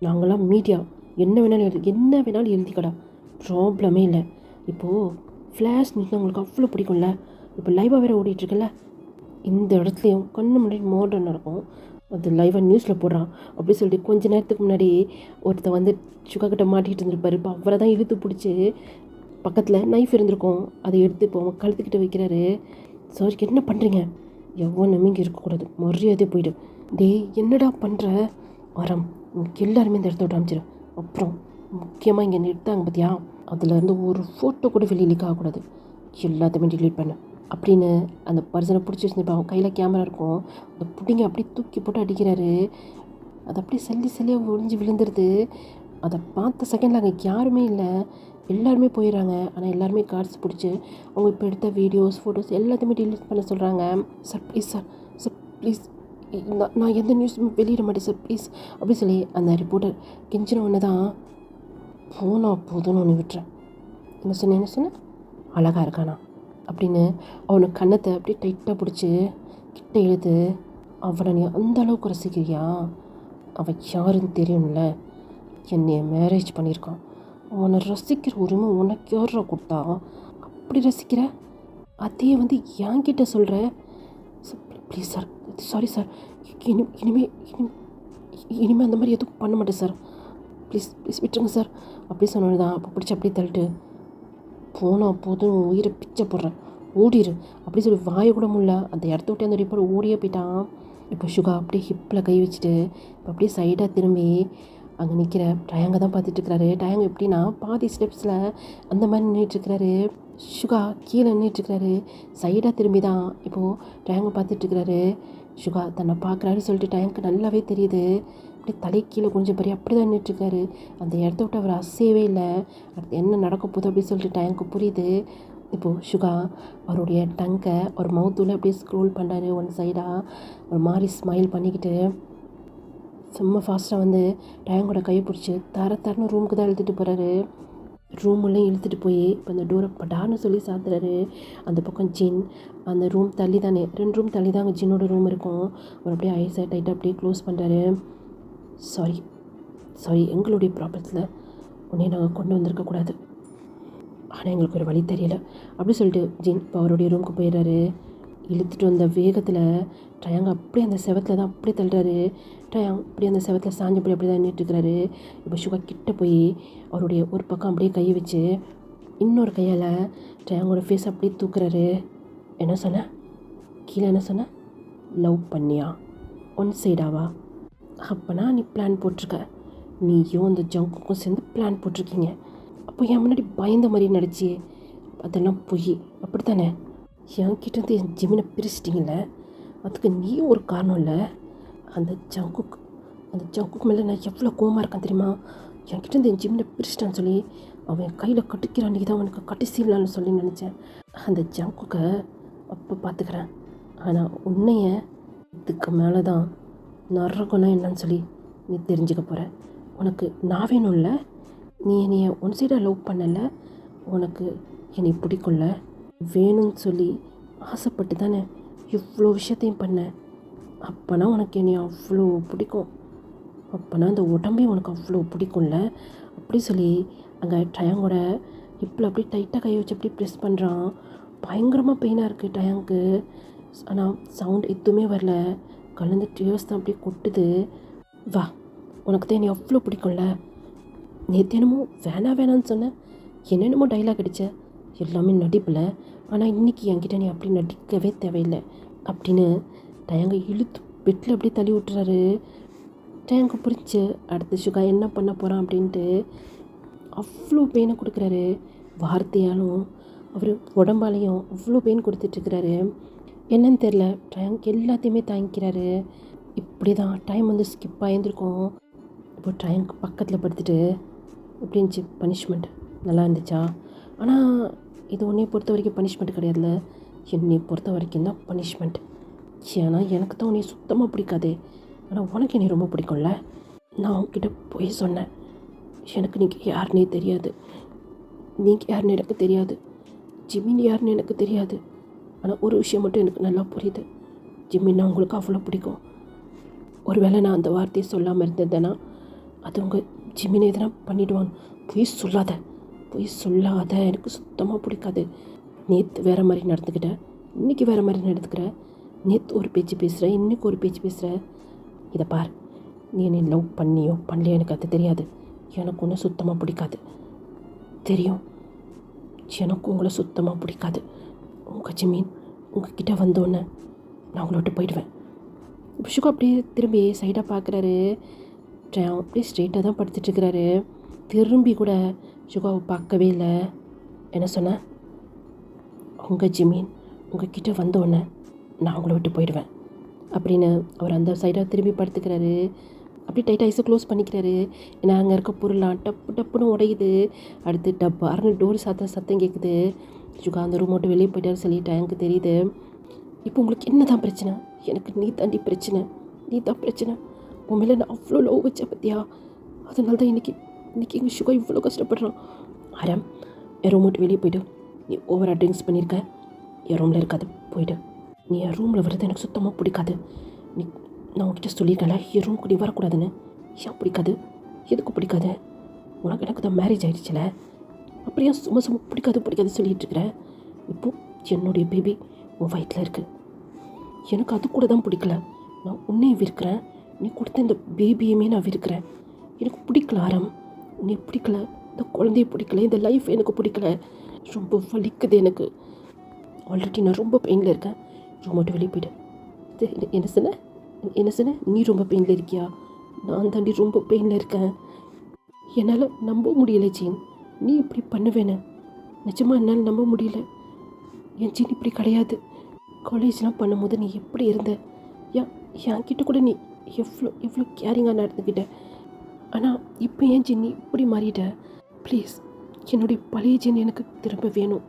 நாங்களாம் மீடியா, என்ன வேணாலும் எழுதிக்கடா, ப்ராப்ளமே இல்லை. இப்போது ஃப்ளாஷ் நியூஸ் உங்களுக்கு அவ்வளோ பிடிக்கும்ல, இப்போ லைவாக வேறு ஓடிட்டுருக்குல்ல, இந்த இடத்துலையும் கண்ணு முன்னாடி மாடர்ன் நடக்கும், அது லைவாக நியூஸில் போடுறான் அப்படி சொல்லிட்டு கொஞ்ச நேரத்துக்கு முன்னாடி ஒருத்தர் வந்து சுகா கிட்ட மாட்டிகிட்டு இருந்திருப்பாரு. இப்போ அவரை தான் இழுத்து பிடிச்சி பக்கத்தில் நைஃப் இருந்திருக்கும், அதை எடுத்து இப்போ அவன் கழுத்துக்கிட்ட வைக்கிறாரு. சார் என்ன பண்ணுறீங்க, எவ்வளோ இங்கே இருக்கக்கூடாது, மரியாதையே போய்டும். டே என்னடா பண்ணுற ஆரம், உங்களுக்கு எல்லாருமே இந்த இடத்த விட்டு அமைச்சிடும் அப்புறம் முக்கியமாக இங்கே நிறுத்தாங்க பார்த்தியா, அதுலேருந்து ஒரு ஃபோட்டோ கூட வெளியே லீக் ஆகக்கூடாது, எல்லாத்தையுமே டிலீட் பண்ணு அப்படின்னு அந்த பர்சனை பிடிச்சி வச்சுருப்பா. அவன் கையில் கேமரா இருக்கும், அந்த பிடிங்க அப்படியே தூக்கி போட்டு அடிக்கிறாரு. அது அப்படியே சல்லியாக ஒழிஞ்சு விழுந்துருது. அதை பார்த்த செகண்டில் அங்கே யாருமே இல்லை, எல்லாருமே போயிடுறாங்க. ஆனால் எல்லாருமே கார்ட்ஸ் பிடிச்சி அவங்க இப்போ எடுத்த வீடியோஸ் ஃபோட்டோஸ் எல்லாத்தையுமே டிலீட் பண்ண சொல்கிறாங்க. Sir please sir, sir please, நான் எந்த நியூஸும் வெளியிட மாட்டேன் சார் ப்ளீஸ் அப்படி சொல்லி அந்த ரிப்போர்ட்டர் கெஞ்சின ஒன்று தான் போதும்னு ஒன்று விட்டுறேன். என்ன சொன்னேன் அழகாக இருக்கானா அப்படின்னு அவனுக்கு கன்னத்தை அப்படியே டைட்டாக பிடிச்சி கிட்ட இழுத்து, அவனை நீ அந்த அளவுக்கு ரசிக்கிறியா, அவன் யாருன்னு தெரியும்ல, என்னைய மேரேஜ் பண்ணியிருக்கான், அவனை ரசிக்கிற உரிமை உனக்கு யாரா கொடுத்தா, அப்படி ரசிக்கிற அதே என்கிட்ட சொல்கிற. ப்ளீஸ் சார், சாரி சார், இனிமே அந்த மாதிரி எதுவும் பண்ண மாட்டேன் சார், ப்ளீஸ் விட்டுருங்க சார் அப்படி சொன்னது தான். அப்போ பிடிச்சி அப்படியே தள்ளிட்டு போதும் உயிரை பிச்சை போடுறேன் ஓடிடு அப்படி சொல்லி வாயை கூட முடியல, அந்த இடத்த விட்டு அந்த ரிப்போர்ட் ஓடியே போயிட்டான். இப்போ சுகா அப்படியே ஹிப்பில் கை வச்சுட்டு இப்போ அப்படியே சைடாக திரும்பி அங்கே நிற்கிற டயங்கை தான் பார்த்துட்ருக்கிறாரு. டயங்க எப்படின்னா பாதி ஸ்டெப்ஸில் அந்த மாதிரி நின்றுட்டுருக்கிறாரு. சுகா கீழே நின்றுட்டுருக்கிறாரு, சைடாக திரும்பி தான் இப்போது டயங்கை பார்த்துட்ருக்கிறாரு. சுகா தன்னை பார்க்குறாரு சொல்லிட்டு டயங்க்கு நல்லாவே தெரியுது. அப்படியே தலை கீழே கொஞ்சம் பெரிய அப்படி தான் நின்றுட்டுருக்காரு. அந்த இடத்த விட்டு அவர் அசையவே இல்லை. அடுத்து என்ன நடக்க போகுது அப்படின்னு சொல்லிட்டு டயங்க்கு புரியுது. இப்போது சுகா அவருடைய டங்கை ஒரு மவுத்தூள் அப்படியே ஸ்க்ரோல் பண்ணுறாரு ஒன் சைடாக, ஒரு மாதிரி ஸ்மைல் பண்ணிக்கிட்டு செம்ம ஃபாஸ்ட்டாக டயங்கோட கையை பிடிச்சி தரன்னு ரூமுக்கு தான் இழுத்துட்டு போகிறாரு. ரூமுள்ளேயும் இழுத்துட்டு போய் இப்போ அந்த டோரை படான்னு சொல்லி சாத்துறாரு. அந்த பக்கம் ஜின் அந்த ரூம் தள்ளி தானே 2 ரூம் தள்ளி தான் அங்கே ஜின்னோட ரூம் இருக்கும். அவர் அப்படியே ஐஸை டைட்டாக அப்படியே க்ளோஸ் பண்ணுறாரு. சாரி எங்களுடைய ப்ராப்ளத்தில் உடனே நாங்கள் கொண்டு வந்திருக்கக்கூடாது, ஆனால் எங்களுக்கு ஒரு வழி தெரியல அப்படி சொல்லிட்டு ஜின் இப்போ அவருடைய ரூமுக்கு போயிடுறாரு. இழுத்துட்டு வந்த வேகத்தில் டயாங்க அப்படியே அந்த செவத்தில் தான் அப்படியே தள்ளுறாரு. டயாங் அப்படியே அந்த செவத்தில் சாஞ்சப்படி அப்படி தான் நின்றுட்டுருக்கிறாரு. இப்போ சுகா கிட்டே போய் அவருடைய ஒரு பக்கம் அப்படியே கையை வச்சு இன்னொரு கையால் டயாங்கோட ஃபேஸ் அப்படியே தூக்குறாரு. என்ன சொன்ன கீழே, என்ன சொன்ன, லவ் பண்ணியா, ஒன் சைடாவா, அப்போனா நீ பிளான் போட்டிருக்க, நீயும் அந்த ஜங்குக்கும் சேர்ந்து பிளான் போட்டிருக்கீங்க. அப்போ என் முன்னாடி பயந்த மாதிரி நடிச்சு அதெல்லாம் பொய் அப்படித்தானே, என்கிட்ட என் ஜிமினை பிரிச்சிட்டிங்கள, அதுக்கு நீயும் ஒரு காரணம் இல்லை. அந்த ஜங்குக்கு மேலே நான் எவ்வளோ கோவமாக இருக்கேன் தெரியுமா, என்கிட்ட என் ஜிமினை பிரிச்சிட்டான்னு சொல்லி அவன் கையில் கட்டிக்கிற அன்றைக்கி தான் அவனுக்கு கட்டி சீவலான்னு சொல்லி நினச்சேன். அந்த ஜங்குக்கை அப்போ பார்த்துக்கிறேன், ஆனால் உன்னைய இதுக்கு மேலே தான் நரகம்னா என்னன்னு சொல்லி நீ தெரிஞ்சுக்க போகிற. உனக்கு நான் வேணும்ல, நீ என்னைய ஒன் சைடாக லவ் பண்ணலை, உனக்கு என்னை பிடிக்கும்ல, வேணும்னு சொல்லி ஆசைப்பட்டு தானே இவ்வளோ விஷயத்தையும் பண்ணேன். அப்போனா உனக்கு என்னை அவ்வளோ பிடிக்கும், அப்போனா அந்த உடம்பே உனக்கு அவ்வளோ பிடிக்கும்ல அப்படி சொல்லி அங்கே டயாங்கோட ஹிப்பில் அப்படியே டைட்டாக கை வச்சு அப்படியே ப்ரெஸ் பண்ணுறான். பயங்கரமாக பெயினாக இருக்குது டயாங்க்கு, ஆனால் சவுண்ட் எதுவுமே வரல, கலந்து டியர்ஸ் தான் அப்படியே கொட்டுது. வா, உனக்கு தான் என்னை அவ்வளோ பிடிக்கும்ல, நேற்று என்னமோ வேணான்னு சொன்னேன், என்னென்னமோ டைலாக் அடித்த, எல்லாமே நடிப்பில், ஆனால் இன்றைக்கி என்கிட்ட நீ அப்படி நடிக்கவே தேவையில்லை அப்படின்னு டயங்க இழுத்து பெட்டில் அப்படியே தள்ளி விட்டுறாரு. டயங்க புரிஞ்சு அடுத்து சுகா என்ன பண்ண போகிறான் அப்படின்ட்டு அவ்வளோ பெயினை கொடுக்குறாரு. வார்த்தையாலும் அவர் உடம்பாலையும் அவ்வளோ பெயின் கொடுத்துட்ருக்கிறாரு. என்னன்னு தெரில, டயங்க் எல்லாத்தையுமே தாங்கிக்கிறாரு. இப்படி தான் டைம் ஸ்கிப் ஆகியிருந்துருக்கும். இப்போ டயங்க் பக்கத்தில் படுத்துட்டு எப்படி இருந்துச்சு பனிஷ்மெண்ட், நல்லா இருந்துச்சா, ஆனால் இது உன்னை பொறுத்த வரைக்கும் பனிஷ்மெண்ட் கிடையாதுல்ல, என்னை பொறுத்த வரைக்கும் தான் பனிஷ்மெண்ட். ஏன்னா எனக்கு தான் உன்னை சுத்தமாக பிடிக்காதே, ஆனால் உனக்கு என்னை ரொம்ப பிடிக்கும்ல. நான் உன்கிட்ட போய் சொன்னேன், எனக்கு நீங்கள் யாருன்னே தெரியாது, நீங்கள் யாருன்னு எனக்கு தெரியாது, ஜிமின் யாருன்னு எனக்கு தெரியாது, ஆனால் ஒரு விஷயம் மட்டும் எனக்கு நல்லா புரியுது, ஜிமின்னா உங்களுக்கு அவ்வளோ பிடிக்கும். ஒருவேளை நான் அந்த வார்த்தையை சொல்லாமல் இருந்தேன்னா அது உங்கள் ஜிமினை எதனா பண்ணிவிடுவான். பொய் சொல்லாத, எனக்கு சுத்தமாக பிடிக்காது. நேற்று வேறு மாதிரி நடந்துக்கிட்டேன், இன்றைக்கி வேறு மாதிரி நடந்துக்கிறேன், நேற்று ஒரு பேச்சு பேசுகிறேன், இன்றைக்கி ஒரு பேச்சு பேசுகிறேன். இதை பார், நீ என்னை லவ் பண்ணியோ பண்ணலையோ எனக்கு அது தெரியாது, எனக்கு ஒன்று சுத்தமாக பிடிக்காது தெரியும், எனக்கு உங்களை சுத்தமாக பிடிக்காது. உங்கள் ஜிமீன் உங்ககிட்ட வந்தோன்னே நான் உங்களை விட்டு போயிடுவேன். இப்போ சுகா அப்படியே திரும்பி சைடாக பார்க்குறாரு. அப்படியே ஸ்ட்ரெயிட்டாக தான் படுத்துட்ருக்கிறாரு. திரும்பி கூட சுகாவை பார்க்கவே இல்லை. என்ன சொன்னேன்? உங்கள் ஜிமீன் உங்ககிட்ட வந்தோடனே நான் உங்களை விட்டு போயிடுவேன் அப்படின்னு அவர் அந்த சைடாக திரும்பி படுத்துக்கிறாரு. அப்படியே டைட்டாக ஐஸை க்ளோஸ் பண்ணிக்கிறாரு. ஏன்னா அங்கே இருக்க பொருளாம் டப்பு டப்புன்னு உடையுது. அடுத்து டப்பாருன்னு டோர் சத்தம் கேட்குது. சுகா அந்த ரூம் விட்டு வெளியே போயிட்டாரு சொல்லிட்டேன், எனக்கு தெரியுது. இப்போ உங்களுக்கு என்ன தான் பிரச்சனை? எனக்கு நீ தாண்டி பிரச்சனை, நீ தான் பிரச்சனை. உன் மேலே நான் அவ்வளோ லவ் வச்சேன் பற்றியா? அதனால தான் இன்றைக்கி எங்கள் சுகா இவ்வளோ கஷ்டப்படுறான். ஆரம், என் ரூம் விட்டு வெளியே போய்ட்டு. நீ ஓவராக ட்ரிங்க்ஸ் பண்ணியிருக்க, என் ரூமில் இருக்காது, போய்ட்டு. நீ என் ரூமில் வர்றது எனக்கு சுத்தமாக பிடிக்காது. நீ நான் உங்ககிட்ட சொல்லியிருக்கேன்ல, என் ரூமுக்கு நீ வரக்கூடாதுன்னு. ஏன் பிடிக்காது? எதுக்கு பிடிக்காது? உனக்கு எனக்கு தான் மேரேஜ் ஆகிடுச்சில, அப்படியே சும்மா பிடிக்காது சொல்லிகிட்டு இருக்கிறேன். இப்போது என்னுடைய பேபி உன் வயிற்றில் இருக்குது. எனக்கு அது கூட தான் பிடிக்கல. நான் உன்னையும் விற்கிறேன், நீ கொடுத்த இந்த பேபியுமே நான் விற்கிறேன். எனக்கு பிடிக்கல ஆரம், உன்னை பிடிக்கல, இந்த குழந்தைய பிடிக்கல, இந்த லைஃப் எனக்கு பிடிக்கல. ரொம்ப வலிக்குது எனக்கு. ஆல்ரெடி நான் ரொம்ப பெயினில் இருக்கேன். ரூம் விட்டு வெளியே போய்ட்டு. என்ன சொன்ன? நீ ரொம்ப பெயினில் இருக்கியா? நான் தாண்டி ரொம்ப பெயினில் இருக்கேன். என்னால் நம்ப முடியல ஜீன், நீ இப்படி பண்ணுவேன்னு. நிஜமாக என்னால் நம்ப முடியல. என் ஜீன் இப்படி கிடையாது. காலேஜ்லாம் பண்ணும்போது நீ எப்படி இருந்த? என்கிட்ட கூட நீ எவ்வளோ கேரிங்காக நடந்துக்கிட்ட. ஆனால் இப்போ ஏன் ஜீன் நீ இப்படி மாறிட்ட? ப்ளீஸ், என்னுடைய பழைய ஜீன் எனக்கு திரும்ப வேணும்.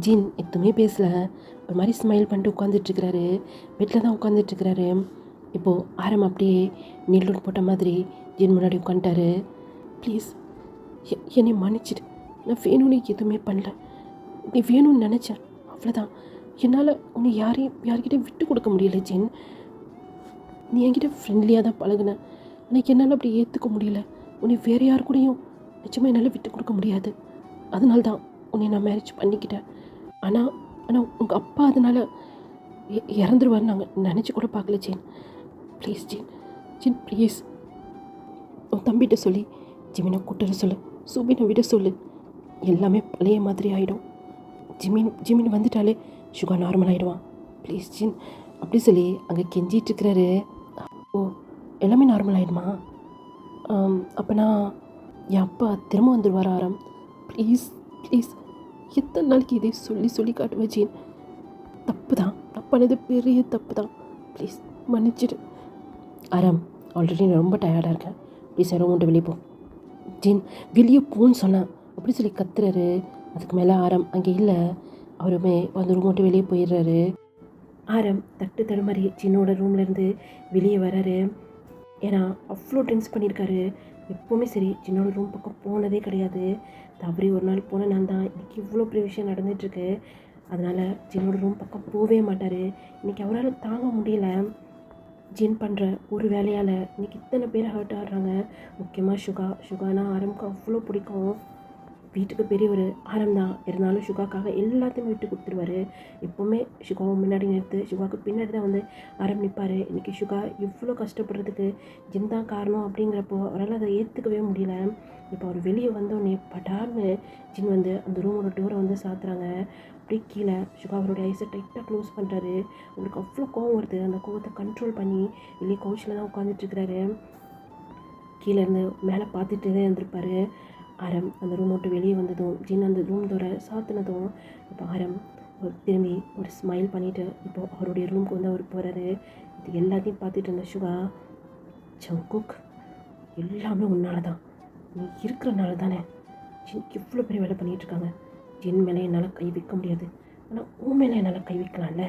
ஜீன் எதுவுமே பேசலை. ஒரு மாதிரி ஸ்மைல் பண்ணிட்டு உட்காந்துட்ருக்கிறாரு. பெட்டில் தான் உட்காந்துட்ருக்கிறாரு. இப்போது ஆரம் அப்படியே நீலூர் போட்ட மாதிரி ஜீன் முன்னாடி உட்காந்துட்டாரு. ப்ளீஸ் என்னை மன்னிச்சிடு, நான் வேணும்னு எதுவுமே பண்ணல. நீ வேணும்னு நினச்சேன், அவ்வளோதான். என்னால் உன்னை யார்கிட்டையும் விட்டு கொடுக்க முடியல ஜீன். நீ என்கிட்ட ஃப்ரெண்ட்லியாக தான் பழகுன, ஆனால் என்னால் அப்படி ஏற்றுக்க முடியல. உன்னை வேறு யார் கூடயும் நிச்சயமாக என்னால் விட்டு கொடுக்க முடியாது. அதனால தான் உன்னை நான் மேரேஜ் பண்ணிக்கிட்டேன். ஆனால் உங்கள் அப்பா அதனால் இறந்துருவார் நாங்கள் நினச்சி கூட பார்க்கல ஜீன். ப்ளீஸ் ஜீன் ப்ளீஸ், உன் தம்பிகிட்ட சொல்லி ஜிமினை கூட்டுற சொல்லு, சுபினை விட சொல்லு. எல்லாமே பழைய மாதிரி ஆகிடும். ஜிமின் வந்துட்டாலே சுகா நார்மல் ஆகிடுவான். ப்ளீஸ் ஜீன் அப்படி சொல்லி அங்கே கெஞ்சிகிட்ருக்கிறாரு. ஓ, எல்லாமே நார்மல் ஆகிடுமா? அப்போனா என் அப்பா திரும்ப வந்துடுவார் ஆரம். ப்ளீஸ் எத்தனை நாளைக்கு இதே சொல்லி காட்டுவேன் ஜீன். தப்பு தான், நான் பண்ணது பெரிய தப்பு தான். ப்ளீஸ் மன்னிச்சிடு. ஆரம், ஆல்ரெடி நான் ரொம்ப டயர்டாக இருக்கேன். ப்ளீஸ் யாரும் உண்டு வெளியே போ. ஜீன் வெளியே போன்னு சொன்னேன் அப்படி சொல்லி கத்துறாரு. அதுக்கு மேலே ஆரம் அங்கே இல்லை. அவருமே வந்து ரூம் விட்டு வெளியே போயிடுறாரு. ஆரம் தடுமாறி ஜீனோட ரூம்லேருந்து வெளியே வராரு. ஏன்னா அவ்வளோ ட்ரிங்க்ஸ் பண்ணியிருக்காரு. எப்போவுமே சரி ஜின்னோட ரூம் பக்கம் போனதே கிடையாது. தவறி ஒரு நாள் போன நான் தான். இன்றைக்கி இவ்வளோ பெரிய விஷயம் நடந்துகிட்ருக்கு. அதனால் ஜின்னோட ரூம் பக்கம் போகவே மாட்டார். இன்றைக்கி அவரால் தாங்க முடியல. ஜின் பண்ணுற ஒரு வேலையால் இன்றைக்கி இத்தனை பேர் ஹர்ட் ஆடுறாங்க. முக்கியமாக சுகானா ஆரம்க்கு அவ்வளோ பிடிக்கும். வீட்டுக்கு பெரியவர் ஆரம் தான், இருந்தாலும் சுகாக்காக எல்லாத்தையுமே விட்டு கொடுத்துருவார். எப்போவுமே சுகாவை முன்னாடி நிறுத்து, சுகாவுக்கு பின்னாடி தான் வந்து ஆரம் நிற்பார். இன்றைக்கி சுகா இவ்வளோ கஷ்டப்படுறதுக்கு ஜின் தான் காரணம் அப்படிங்கிறப்போ அவரால் அதை ஏற்றுக்கவே முடியல. இப்போ அவர் வெளியே வந்தோடனே படார்னு ஜின் வந்து அந்த ரூமோட டோரை வந்து சாத்துறாங்க. அப்படியே கீழே சுகா அவருடைய ஐஸை டைட்டாக க்ளோஸ் பண்ணுறாரு. அவருக்கு அவ்வளோ கோவம் வருது. அந்த கோவத்தை கண்ட்ரோல் பண்ணி வெளியே கவுச்சில் தான் உட்காந்துட்ருக்கிறாரு. கீழே இருந்து மேலே பார்த்துட்டு தான் இருந்திருப்பார். ஆரம் அந்த ரூம் விட்டு வெளியே வந்ததும் ஜின் அந்த ரூம் டோரை சாத்தினதும் இப்போ ஆரம் திரும்பி ஒரு ஸ்மைல் பண்ணிவிட்டு இப்போது அவருடைய ரூமுக்கு வந்து அவர் போகிறாரு. இது எல்லாத்தையும் பார்த்துட்டு இருந்த சுகா, ஜங்குக் எல்லாமே உன்னால தான், நீ இருக்கிறனால தானே ஜின் இவ்வளோ பெரிய வேலை பண்ணிகிட்ருக்காங்க. ஜின் மேலே என்னால் கை வைக்க முடியாது, ஆனால் உன் மேலே என்னால் கை வைக்கலாம்ல.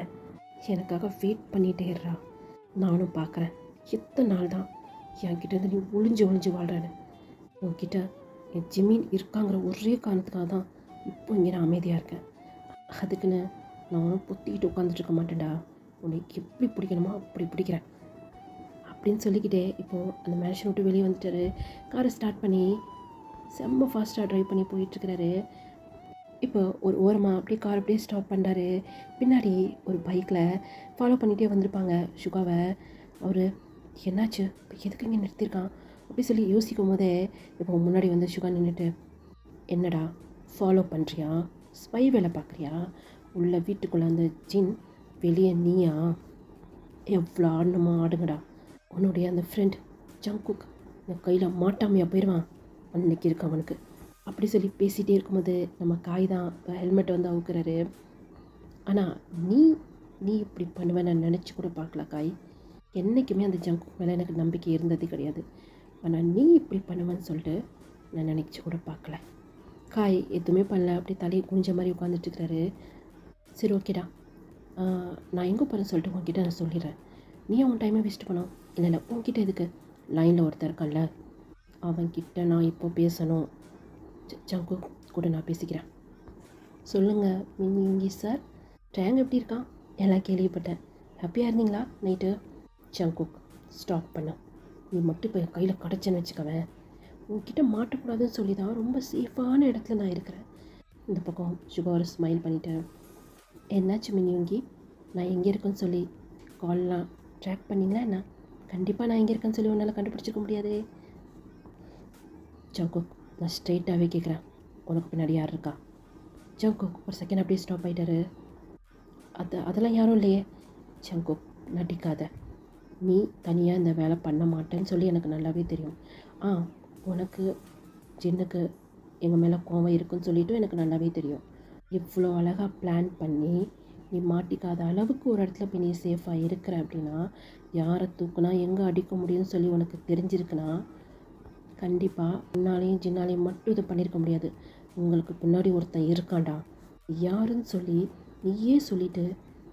எனக்காக வெயிட் பண்ணிகிட்டே இருறா, நானும் பார்க்குறேன் எத்தனை நாள் தான் என்கிட்ட நீ ஒளிஞ்சு வாழ்கிறேன்னு. உன்கிட்ட என் ஜிமீன் இருக்காங்கிற ஒரே காரணத்துக்காக தான் இப்போ இங்கே நான் அமைதியாக இருக்கேன். அதுக்குன்னு நான் ஒன்றும் பொத்திக்கிட்டு உட்காந்துட்ருக்க மாட்டேன்டா. உனக்கு எப்படி பிடிக்கணுமோ அப்படி பிடிக்கிறேன் அப்படின்னு சொல்லிக்கிட்டே இப்போது அந்த மேன்ஷன் விட்டு வெளியே வந்துட்டாரு. காரை ஸ்டார்ட் பண்ணி செம்ம ஃபாஸ்ட்டாக ட்ரைவ் பண்ணி போயிட்டுருக்கிறாரு. இப்போ ஒரு ஓரமாக அப்படியே கார் அப்படியே ஸ்டாப் பண்ணுறாரு. பின்னாடி ஒரு பைக்கில் ஃபாலோ பண்ணிகிட்டே வந்திருப்பாங்க சுகாவை. அவர் என்னாச்சு, இப்போ எதுக்கு இங்கே நிறுத்தியிருக்கான் அப்படி சொல்லி யோசிக்கும் போதே இப்போ முன்னாடி வந்து சுகா நின்றுட்டு, என்னடா ஃபாலோ பண்ணுறியா, ஸ்பை வேலை பார்க்குறியா, உள்ள வீட்டுக்குள்ளே அந்த ஜின், வெளியே நீயா, எவ்வளோ ஆடணுமோ ஆடுங்கடா, உன்னுடைய அந்த ஃப்ரெண்ட் ஜங்குக் என் கையில் மாட்டாமையாக போயிடுவான், அன்னைக்கு இருக்கு அவனுக்கு. அப்படி சொல்லி பேசிகிட்டே இருக்கும்போது நம்ம காய் தான் ஹெல்மெட்டை வந்து அவுக்குறாரு. ஆனால் நீ நீ இப்படி பண்ணுவேன் நான் நினச்சி கூட பார்க்கல காய். என்றைக்குமே அந்த ஜங்குக் மேலே எனக்கு நம்பிக்கை இருந்ததே கிடையாது. ஆனால் நீ இப்படி பண்ணுவேன்னு சொல்லிட்டு நான் நினச்சி கூட பார்க்கல. காய் எதுவுமே பண்ணல, அப்படி தலையை குனிஞ்ச மாதிரி உட்காந்துட்டுருக்கிறாரு. சரி ஓகேடா, நான் எங்கே போகிறேன்னு சொல்லிட்டு உங்ககிட்ட நான் சொல்லிடுறேன். நீ உன் டைமை வேஸ்ட் பண்ணோம். இல்லை உன்கிட்ட எதுக்கு, லைனில் ஒருத்தர் இருக்கான்ல அவன்கிட்ட நான் இப்போ பேசணும். ஜங்குக் கூட நான் பேசிக்கிறேன். சொல்லுங்கள் மின்யூங்கி சார், ட்ராங் எப்படி இருக்கான்? எல்லாம் கேள்விப்பட்டேன். ஹாப்பியாக இருந்தீங்களா நைட்டு? ஜங்குக் ஸ்டாப் பண்ண, நீ மட்டும் இப்போ என் கையில் கிடச்சேன்னு வச்சுக்கவேன். உங்ககிட்ட மாட்டக்கூடாதுன்னு சொல்லி தான் ரொம்ப சேஃபான இடத்துல நான் இருக்கிறேன். இந்த பக்கம் சுகர் ஸ்மைல் பண்ணிட்டேன். என்னாச்சு மின்யூங்கி, நான் எங்கே இருக்கேன்னு சொல்லி கால்லாம் ட்ராக் பண்ணிங்களா என்ன? கண்டிப்பாக நான் எங்கே இருக்கேன்னு சொல்லி உன்னால் கண்டுபிடிச்சிருக்க முடியாதே. ஜங்குக் நான் ஸ்ட்ரெயிட்டாகவே கேட்குறேன், உனக்கு பின்னாடி யார் இருக்கா? ஜங்குக் ஒரு செகண்ட் அப்படியே ஸ்டாப் ஆகிட்டாரு. அதெல்லாம் யாரும் இல்லையே. ஜங்குக் நடிக்காத, நீ தனியாக இந்த வேலை பண்ண மாட்டேன்னு சொல்லி எனக்கு நல்லாவே தெரியும். உனக்கு ஜின்னுக்கு எங்கள் மேலே கோவம் இருக்குன்னு சொல்லிவிட்டு எனக்கு நல்லாவே தெரியும். இவ்வளோ அழகாக பிளான் பண்ணி நீ மாட்டிக்காத அளவுக்கு ஒரு இடத்துல போய் நீ சேஃபாக இருக்கிற அப்படின்னா, யாரை தூக்குனா எங்கே அடிக்க முடியும்னு சொல்லி உனக்கு தெரிஞ்சிருக்குன்னா கண்டிப்பாக உன்னாலையும் ஜின்னாலையும் மட்டும் இதை பண்ணியிருக்க முடியாது. உங்களுக்கு பின்னாடி ஒருத்தன் இருக்காண்டா, யாருன்னு சொல்லி நீயே சொல்லிவிட்டு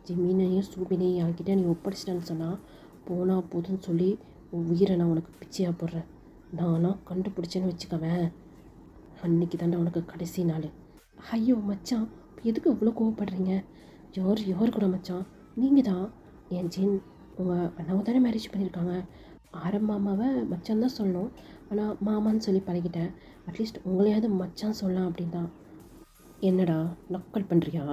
ஜிமினையும் சூபினையும் என்கிட்ட நீ ஒப்படைச்சிட்டான்னு சொன்னால் போனால் போதுன்னு சொல்லி உன் உயிரை நான் உனக்கு பிச்சையாக போடுறேன். நானா கண்டுபிடிச்சேன்னு வச்சுக்கவேன், அன்னைக்கு தாண்டா உனக்கு கடைசி நாள். ஐயோ மச்சான், எதுக்கு இவ்வளோ கோவப்படுறீங்க? யார் கூட மச்சான்? நீங்கள் தான் என் ஜின், உங்கள் அண்ணாவை தானே மேரேஜ் பண்ணியிருக்காங்க. மாமாவை மச்சான் தான் சொல்லணும், ஆனால் மாமான்னு சொல்லி பழகிட்டேன். அட்லீஸ்ட் உங்களையாவது மச்சான் சொல்லலாம் அப்படின்னு தான். என்னடா நக்கல் பண்ணுறியா?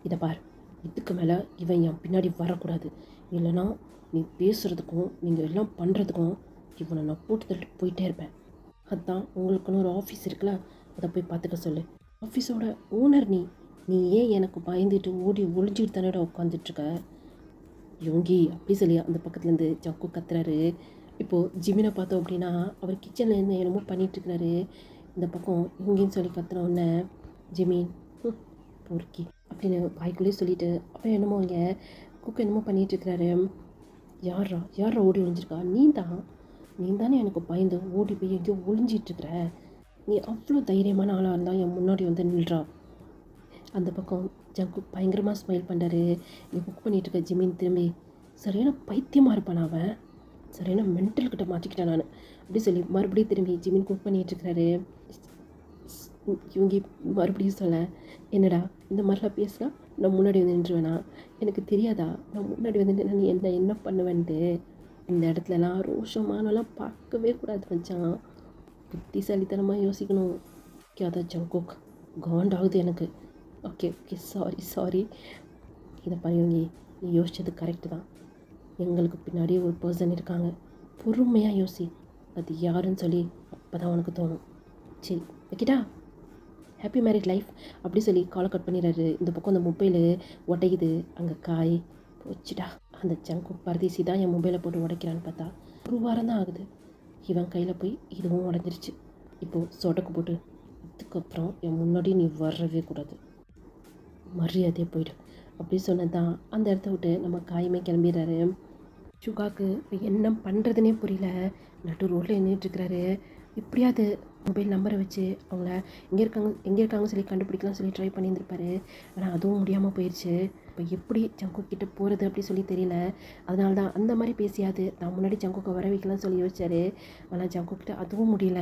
இதை பார், இதுக்கு மேலே இவன் என் பின்னாடி வரக்கூடாது. இல்லைனா நீ பேசுகிறதுக்கும் நீங்கள் எல்லாம் பண்ணுறதுக்கும் இவனை நான் போட்டு தள்ளிட்டு போயிட்டே இருப்பேன். அதுதான் உங்களுக்குன்னு ஒரு ஆஃபீஸ் இருக்குல்ல, அதை போய் பார்த்துக்க சொல்லு. ஆஃபீஸோட ஓனர் நீ ஏன் எனக்கு பயந்துட்டு ஓடி ஒளிஞ்சிட்டு தானேடா உட்காந்துட்ருக்க? யோங்கி அப்படி சொல்லி அந்த பக்கத்துலேருந்து ஜங்கு கத்துறாரு. இப்போது ஜிமினை பார்த்தோம் அப்படின்னா அவர் கிச்சனில் இருந்து என்னமோ பண்ணிகிட்ருக்கிறாரு. இந்த பக்கம் யோங்கின்னு சொல்லி கத்துனோடனே ஜிமின் பொறுக்கி அப்படின்னு வாய்க்குள்ளேயே சொல்லிவிட்டு அப்புறம் என்னமோ இங்கே குக் என்னமோ பண்ணிகிட்ருக்கிறாரு. யாரா ஓடி ஒளிஞ்சிருக்கா? நீ தானே எனக்கு பயந்து ஓடி போய் எங்கேயோ ஒளிஞ்சிட்ருக்கிற. நீ அவ்வளோ தைரியமான ஆளாக இருந்தால் என் முன்னாடி வந்து நில்றா. அந்த பக்கம் ஜங்கு பயங்கரமாக ஸ்மைல் பண்ணுறாரு. நீ குக் பண்ணிகிட்ருக்க ஜிமின் திரும்பி சரியான பைத்தியமாக இருப்பான் அவன், சரியான மென்டல்கிட்ட மாற்றிக்கிட்டேன் நான் அப்படி சொல்லி மறுபடியும் திரும்பி ஜிமின் குக் பண்ணிகிட்ருக்கிறாரு. இவங்க மறுபடியும் சொல்ல, என்னடா இந்த மாதிரிலாம் பேசுனா நான் முன்னாடி வந்து நின்றுவேனா? எனக்கு தெரியாதா நான் முன்னாடி வந்து நான் என்ன பண்ணுவேன்ட்டு? இந்த இடத்துலலாம் ரோஷமானலாம் பார்க்கவே கூடாது மச்சான், புத்திசாலித்தனமாக யோசிக்கணும். அதான் ஜங்குக் காண்டாகுது எனக்கு. Okay sorry. இதை பாருங்க, நீ யோசித்தது கரெக்டு தான். எங்களுக்கு பின்னாடி ஒரு பர்சன் இருக்காங்க, பொறுமையாக யோசி, அது யாருன்னு சொல்லி அப்போ தான் உனக்கு தோணும். சரி வைக்கிட்டா, ஹாப்பி மேரிட் லைஃப் அப்படி சொல்லி காலை கட் பண்ணிடுறாரு. இந்த பக்கம் அந்த மொபைலு உடையுது. அங்கே காய் போச்சுடா, அந்த ஜங்கு பரதேசி தான் என் மொபைலை போட்டு உடைக்கிறான்னு பார்த்தா ஒரு வாரம் தான் ஆகுது. இவன் கையில் போய் இதுவும் உடஞ்சிருச்சு. இப்போது சொடக்கு போட்டு இதுக்கப்புறம் என் முன்னாடி நீ வரவே கூடாது, மரியாதையே போய்டும் அப்படி சொன்னதான் அந்த இடத்த விட்டு நம்ம காயுமே கிளம்பிடுறாரு. சுகாக்கு இப்போ என்ன பண்ணுறதுனே புரியல, நட்டு ரோட்டில் நின்றுட்டுருக்கிறாரு. எப்படியாவது மொபைல் நம்பரை வச்சு அவங்கள எங்கே இருக்காங்கன்னு சொல்லி கண்டுபிடிக்கலாம் சொல்லி ட்ரை பண்ணியிருந்திருப்பாரு. ஆனால் அதுவும் முடியாமல் போயிடுச்சு. இப்போ எப்படி ஜங்குக் கிட்டே போகிறது அப்படி சொல்லி தெரியல. அதனால தான் அந்த மாதிரி பேசியாது நான் முன்னாடி ஜங்குக்கை வர வைக்கலாம்னு சொல்லி யோசிச்சார். ஆனால் ஜங்குக் கிட்ட அதுவும் முடியல.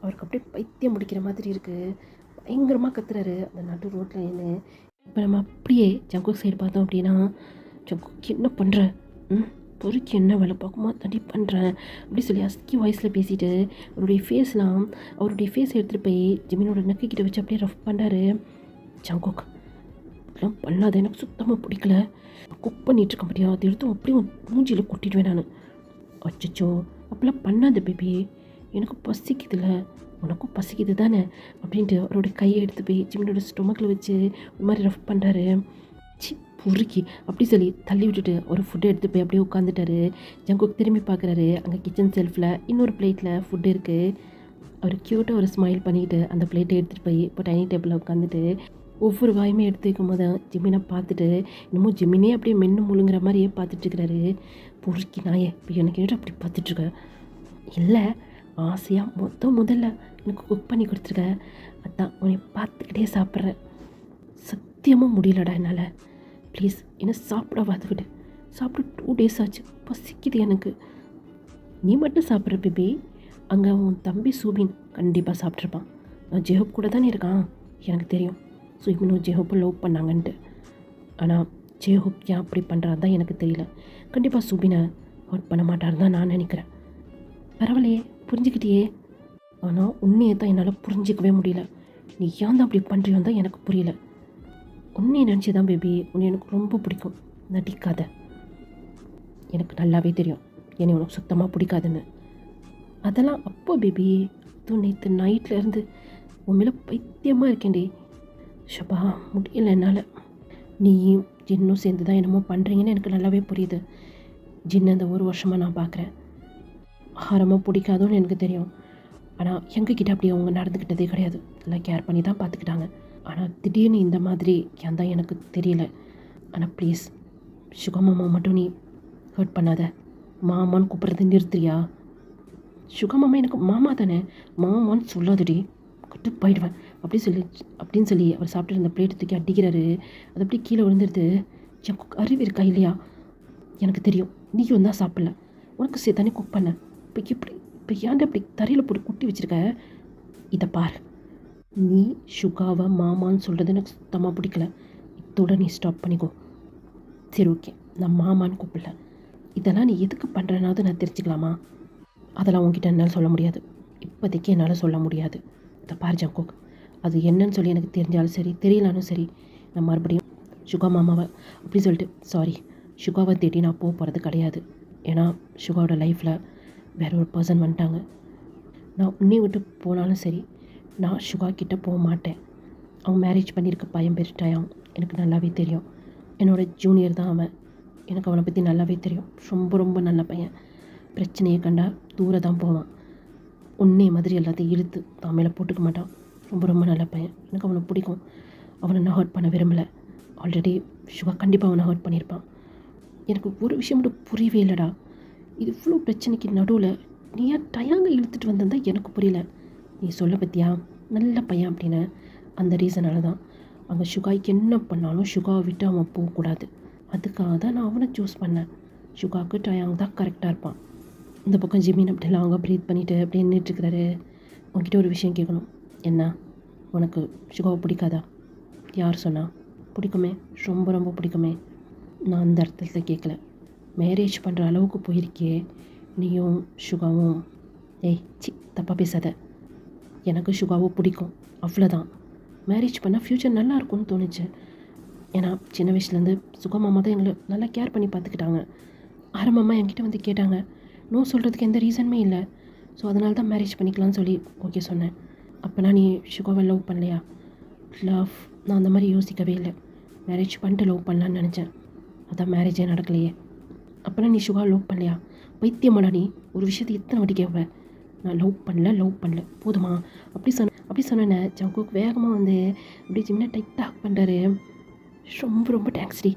அவருக்கு அப்படியே பைத்தியம் முடிக்கிற மாதிரி இருக்குது. பயங்கரமாக கத்துறாரு அந்த நடு ரோட்டில் நின்று. இப்போ நம்ம அப்படியே ஜங்குக் சைடு பார்த்தோம் அப்படின்னா, ஜங்குக் என்ன பண்ணுற, பொறுக்கி என்ன வேலை பார்க்குமா தடி பண்ணுறேன் அப்படி சொல்லி அஸ்கி வாய்ஸில் பேசிட்டு அவருடைய ஃபேஸ் எடுத்துகிட்டு போய் ஜிமினோட நெக்கிட்ட வச்சு அப்படியே ரஃப் பண்ணுறாரு. ஜங்குக் இப்படிலாம் பண்ணாத, எனக்கு சுத்தமாக பிடிக்கல, குக் பண்ணிகிட்ருக்க முடியாது, அதை எடுத்து அப்படியே மூஞ்சியில் கொட்டிடுவேன் நான். அச்சோ அப்படிலாம் பண்ணாத பேபி, எனக்கு பசிக்குதுல்ல, உனக்கும் பசிக்குது தானே அப்படின்ட்டு அவரோட கையை எடுத்து போய் ஜிமினோட ஸ்டொமக்கில் வச்சு ஒரு மாதிரி ரஃப் பண்ணுறாரு. சி பொறுக்கி அப்படி சொல்லி தள்ளி விட்டுட்டு ஒரு ஃபுட்டு எடுத்து போய் அப்படியே உட்காந்துட்டாரு. ஜங்குக் திரும்பி பார்க்குறாரு. அங்கே கிச்சன் செல்ஃபில் இன்னொரு பிளேட்டில் ஃபுட்டு இருக்குது. அவர் க்யூட்டாக ஒரு ஸ்மைல் பண்ணிவிட்டு அந்த பிளேட்டை எடுத்துகிட்டு போய் இப்போ டைனிங் டேபிளில் உட்காந்துட்டு ஒவ்வொரு வாயுமே எடுத்து வைக்கும் போது ஜிமினை பார்த்துட்டு இன்னமும் ஜிமினே அப்படியே மென்று முழுங்குற மாதிரியே பார்த்துட்ருக்கிறாரு. பொறுக்கி நாயே இப்போ எனக்கு ஏன் அப்படி பார்த்துட்ருக்க? இல்லை, ஆசையாக முதல்ல எனக்கு குக் பண்ணி கொடுத்துருக்க, அதான் உன்னை பார்த்துக்கிட்டே சாப்பிட்றேன். சத்தியமாக முடியலடா என்னால். ப்ளீஸ் என்ன சாப்பிட பார்த்துக்கிட்டு சாப்பிட்டு 2 days ஆச்சு, பசிக்குது எனக்கு. நீ மட்டும் சாப்பிட்ற பேபி, அங்கே உன் தம்பி சூபின் கண்டிப்பாக சாப்பிட்ருப்பான். நான் ஜெஹோப் கூட தானே இருக்கான், எனக்கு தெரியும் சூபினும் ஜெஹோப்பும் லவ் பண்ணாங்கன்ட்டு. ஆனால் ஜெஹோப் ஏன் அப்படி பண்ணுறான்னு தான் எனக்கு தெரியல. கண்டிப்பாக சூபினை ஹர்ட் பண்ண மாட்டாருன்னு தான் நான் நினைக்கிறேன். பரவாயில்லையே, புரிஞ்சுக்கிட்டியே. ஆனால் உண்மையை தான் என்னால் புரிஞ்சிக்கவே முடியல. நீ ஏன் தான் அப்படி பண்ணுறியோன்னு தான் எனக்கு புரியல. உன்னையை நினச்சி தான் பேபி, உன்னை எனக்கு ரொம்ப பிடிக்கும். நடிக்காத. எனக்கு நல்லாவே தெரியும் என்னை உனக்கு சுத்தமாக பிடிக்காதுன்னு. அதெல்லாம் அப்போ பேபி, அதுவும் நேற்று நைட்டில் இருந்து உன் மேலே பைத்தியமாக இருக்கேன்டி. ஷபா முடியல என்னால். நீ ஜின்னும் சேர்ந்து தான் என்னமோ பண்ணுறீங்கன்னு எனக்கு நல்லாவே புரியுது. ஜின்னு அந்த 1 வருஷமாக நான் பார்க்குறேன். ஆரமாக பிடிக்காதோன்னு எனக்கு தெரியும். ஆனால் எங்ககிட்ட அப்படி அவங்க நடந்துக்கிட்டதே கிடையாது. எல்லாம் கேர் பண்ணி தான் பார்த்துக்கிட்டாங்க. ஆனால் திடீர்னு இந்த மாதிரி ஏன் தான் எனக்கு தெரியல. ஆனால் ப்ளீஸ் சுகமாமா மட்டும் நீ ஹர்ட் பண்ணாத. மாமான்னு கூப்பிட்றது நிறுத்துறியா? சுகமாமா எனக்கு மாமா தானே, மாமான்னு சொல்லாதடி, கட்டு போயிடுவேன் அப்படின்னு சொல்லி அவர் சாப்பிட்டு இருந்த பிளேட் தூக்கி அடிக்கிறாரு. அது அப்படியே கீழே விழுந்துருது. எனக்கு அறிவு இருக்கா இல்லையா? எனக்கு தெரியும் நீயும் தான் சாப்பிடல, உனக்கு சேர்த்தானே குக் பண்ண. இப்போ ஏன்டா இப்படி தரையில் போட்டு குட்டி வச்சுருக்க? இதை பார், நீ சுகாவை மாமான்னு சொல்கிறது எனக்கு சுத்தமாக பிடிக்கல. இதோட நீ ஸ்டாப் பண்ணிக்கோ. சரி ஓகே, நான் மாமான்னு கூப்பிடல. இதெல்லாம் நீ எதுக்கு பண்ணுறனாவது நான் தெரிஞ்சுக்கலாமா? அதெல்லாம் உங்ககிட்ட என்னால் சொல்ல முடியாது. இப்போதைக்கு என்னால் சொல்ல முடியாது. இதை பார் ஜங்குக், அது என்னன்னு சொல்லி எனக்கு தெரிஞ்சாலும் சரி தெரியலானும் சரி, நான் மறுபடியும் சுகா மாமாவை அப்படி சொல்லிட்டு சாரி சுகாவை தேடி நான் போகிறது கிடையாது. ஏன்னா சுகாவோட லைஃப்பில் வேற ஒரு பர்சன் வந்துட்டாங்க. நான் உன்னை விட்டு போனாலும் சரி, நான் சுகா கிட்டே போக மாட்டேன். அவன் மேரேஜ் பண்ணியிருக்க பையன் பேர் டயாங், எனக்கு நல்லாவே தெரியும். என்னோடய ஜூனியர் தான் அவன். எனக்கு அவனை பற்றி நல்லாவே தெரியும். ரொம்ப ரொம்ப நல்ல பையன். பிரச்சனையை கண்டா தூர தான் போவான். உன்னை மாதிரி எல்லாத்தையும் இழுத்து தான் மேலே போட்டுக்க மாட்டான். ரொம்ப ரொம்ப நல்ல பையன். எனக்கு அவனை பிடிக்கும். அவனை நான் ஹர்ட் பண்ண விரும்பலை. ஆல்ரெடி சுகா கண்டிப்பாக அவனை ஹர்ட் பண்ணியிருப்பான். எனக்கு ஒரு விஷயம் மட்டும் புரியவே இல்லைடா. இது இவ்வளோ பிரச்சனைக்கு நடுவில் நீ ஏன் டயாங்க இழுத்துட்டு வந்திருந்தா எனக்கு புரியல. நீ சொல்ல பற்றியா நல்ல பையன் அப்படின்னு. அந்த ரீசனால தான் அங்கே சுகாய்க்கு என்ன பண்ணாலும் சுகாவை விட்டு அவன் போகக்கூடாது. அதுக்காக தான் நான் அவனை சூஸ் பண்ணேன். சுகாவுக்கு டயாங் தான் கரெக்டாக இருப்பான். இந்த பக்கம் ஜிமின் அப்படிலாம் அவங்க ப்ரீத் பண்ணிவிட்டு அப்படியே நின்றுட்டுருக்கிறாரு. உங்ககிட்ட ஒரு விஷயம் கேட்கணும். என்ன, உனக்கு சுகாவை பிடிக்காதா? யார் சொன்னா? பிடிக்குமே, ரொம்ப ரொம்ப பிடிக்குமே. நான் அந்த அர்த்தத்தில் கேட்கல. மேரேஜ் பண்ணுற அளவுக்கு போயிருக்கே நீயும் சுகாவும். ஏய் தப்பாக பேசாத. எனக்கு சுகாவை பிடிக்கும், அவ்வளோதான். மேரேஜ் பண்ணால் ஃப்யூச்சர் நல்லா இருக்கும்னு தோணுச்சு. ஏன்னா சின்ன வயசுலேருந்து சுகமாமா தான் எங்களை நல்லா கேர் பண்ணி பார்த்துக்கிட்டாங்க. ஆரம்பமாக என்கிட்ட வந்து கேட்டாங்க. நோ சொல்கிறதுக்கு எந்த ரீசனுமே இல்லை. ஸோ அதனால தான் மேரேஜ் பண்ணிக்கலாம்னு சொல்லி ஓகே சொன்னேன். அப்போனா நீ சுகாவை லவ் பண்ணலையா? லவ் நான் அந்த மாதிரி யோசிக்கவே இல்லை. மேரேஜ் பண்ணிட்டு லவ் பண்ணலான்னு நினச்சேன். அதான் மேரேஜே நடக்கலையே. அப்போனா நீ சுகாவை லவ் பண்ணலையா? பைத்தியமாடா நீ, ஒரு விஷயத்தை எத்தனை வாட்டி கேட்பேன். நான் லவ் பண்ணல போதுமா? அப்படி சொன்னேன். ஜங்குக் வேகமாக வந்து அப்படி ஜிம்னா டைட்டாக பண்ணுறாரு. ரொம்ப ரொம்ப தேங்க்ஸ் டி.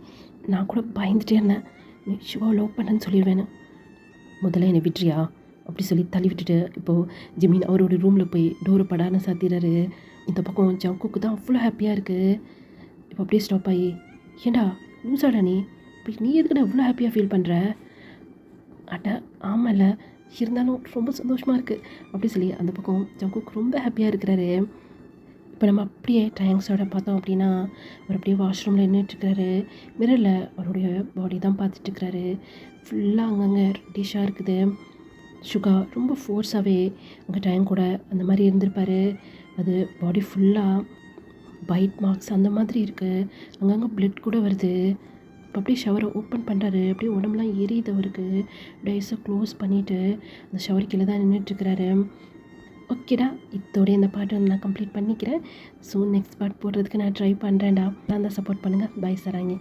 நான் கூட பயந்துட்டே இருந்தேன் நீ சிவாவை லவ் பண்ணேன்னு சொல்லிடுவேன்னு. முதல்ல என்னை விட்டுறியா அப்படி சொல்லி தள்ளி விட்டுட்டு இப்போது ஜிமின் அவரோட ரூமில் போய் டோரை படான்னு சாத்திடுறாரு. இந்த பக்கம் ஜங்குக்கு தான் அவ்வளோ ஹாப்பியாக இருக்குது. இப்போ அப்படியே ஸ்டாப் ஆகி, ஏண்டா லூசாடா நீ, இப்போ நீ எதுக்குடா இவ்வளோ ஹாப்பியாக ஃபீல் பண்ணுற? அட ஆமாம்ல, இருந்தாலும் ரொம்ப சந்தோஷமாக இருக்குது அப்படி சொல்லி அந்த பக்கம் ஜங்குக்கு ரொம்ப ஹாப்பியாக இருக்கிறாரு. இப்போ நம்ம அப்படியே டயாங்ஸோட பார்த்தோம் அப்படின்னா அவர் அப்படியே வாஷ்ரூமில் நின்றுட்டுருக்கிறாரு. மிரரில் அவருடைய பாடி தான் பார்த்துட்ருக்கிறாரு. ஃபுல்லாக அங்கங்கே ரெட்டிஷாக இருக்குது. சுகா ரொம்ப ஃபோர்ஸாகவே அங்கே டயாங் கூட அந்த மாதிரி இருந்திருப்பார். அது பாடி ஃபுல்லாக பைட் மார்க்ஸ் அந்த மாதிரி இருக்குது. அங்கங்கே பிளட் கூட வருது. இப்போ அப்படியே ஷவரை ஓப்பன் பண்ணுறாரு. அப்படியே உடம்புலாம் எரியுது அவருக்கு. டைஸை க்ளோஸ் பண்ணிவிட்டு அந்த ஷவர் கீழே தான் நின்றுட்டுருக்கிறாரு. ஓகேடா, இதோட இந்த பாட்டை நான் கம்ப்ளீட் பண்ணிக்கிறேன். ஸோ நெக்ஸ்ட் பார்ட் போடுறதுக்கு நான் ட்ரை பண்ணுறேன்டா. நான் தான் சப்போர்ட் பண்ணுங்கள். பை சராங்கி.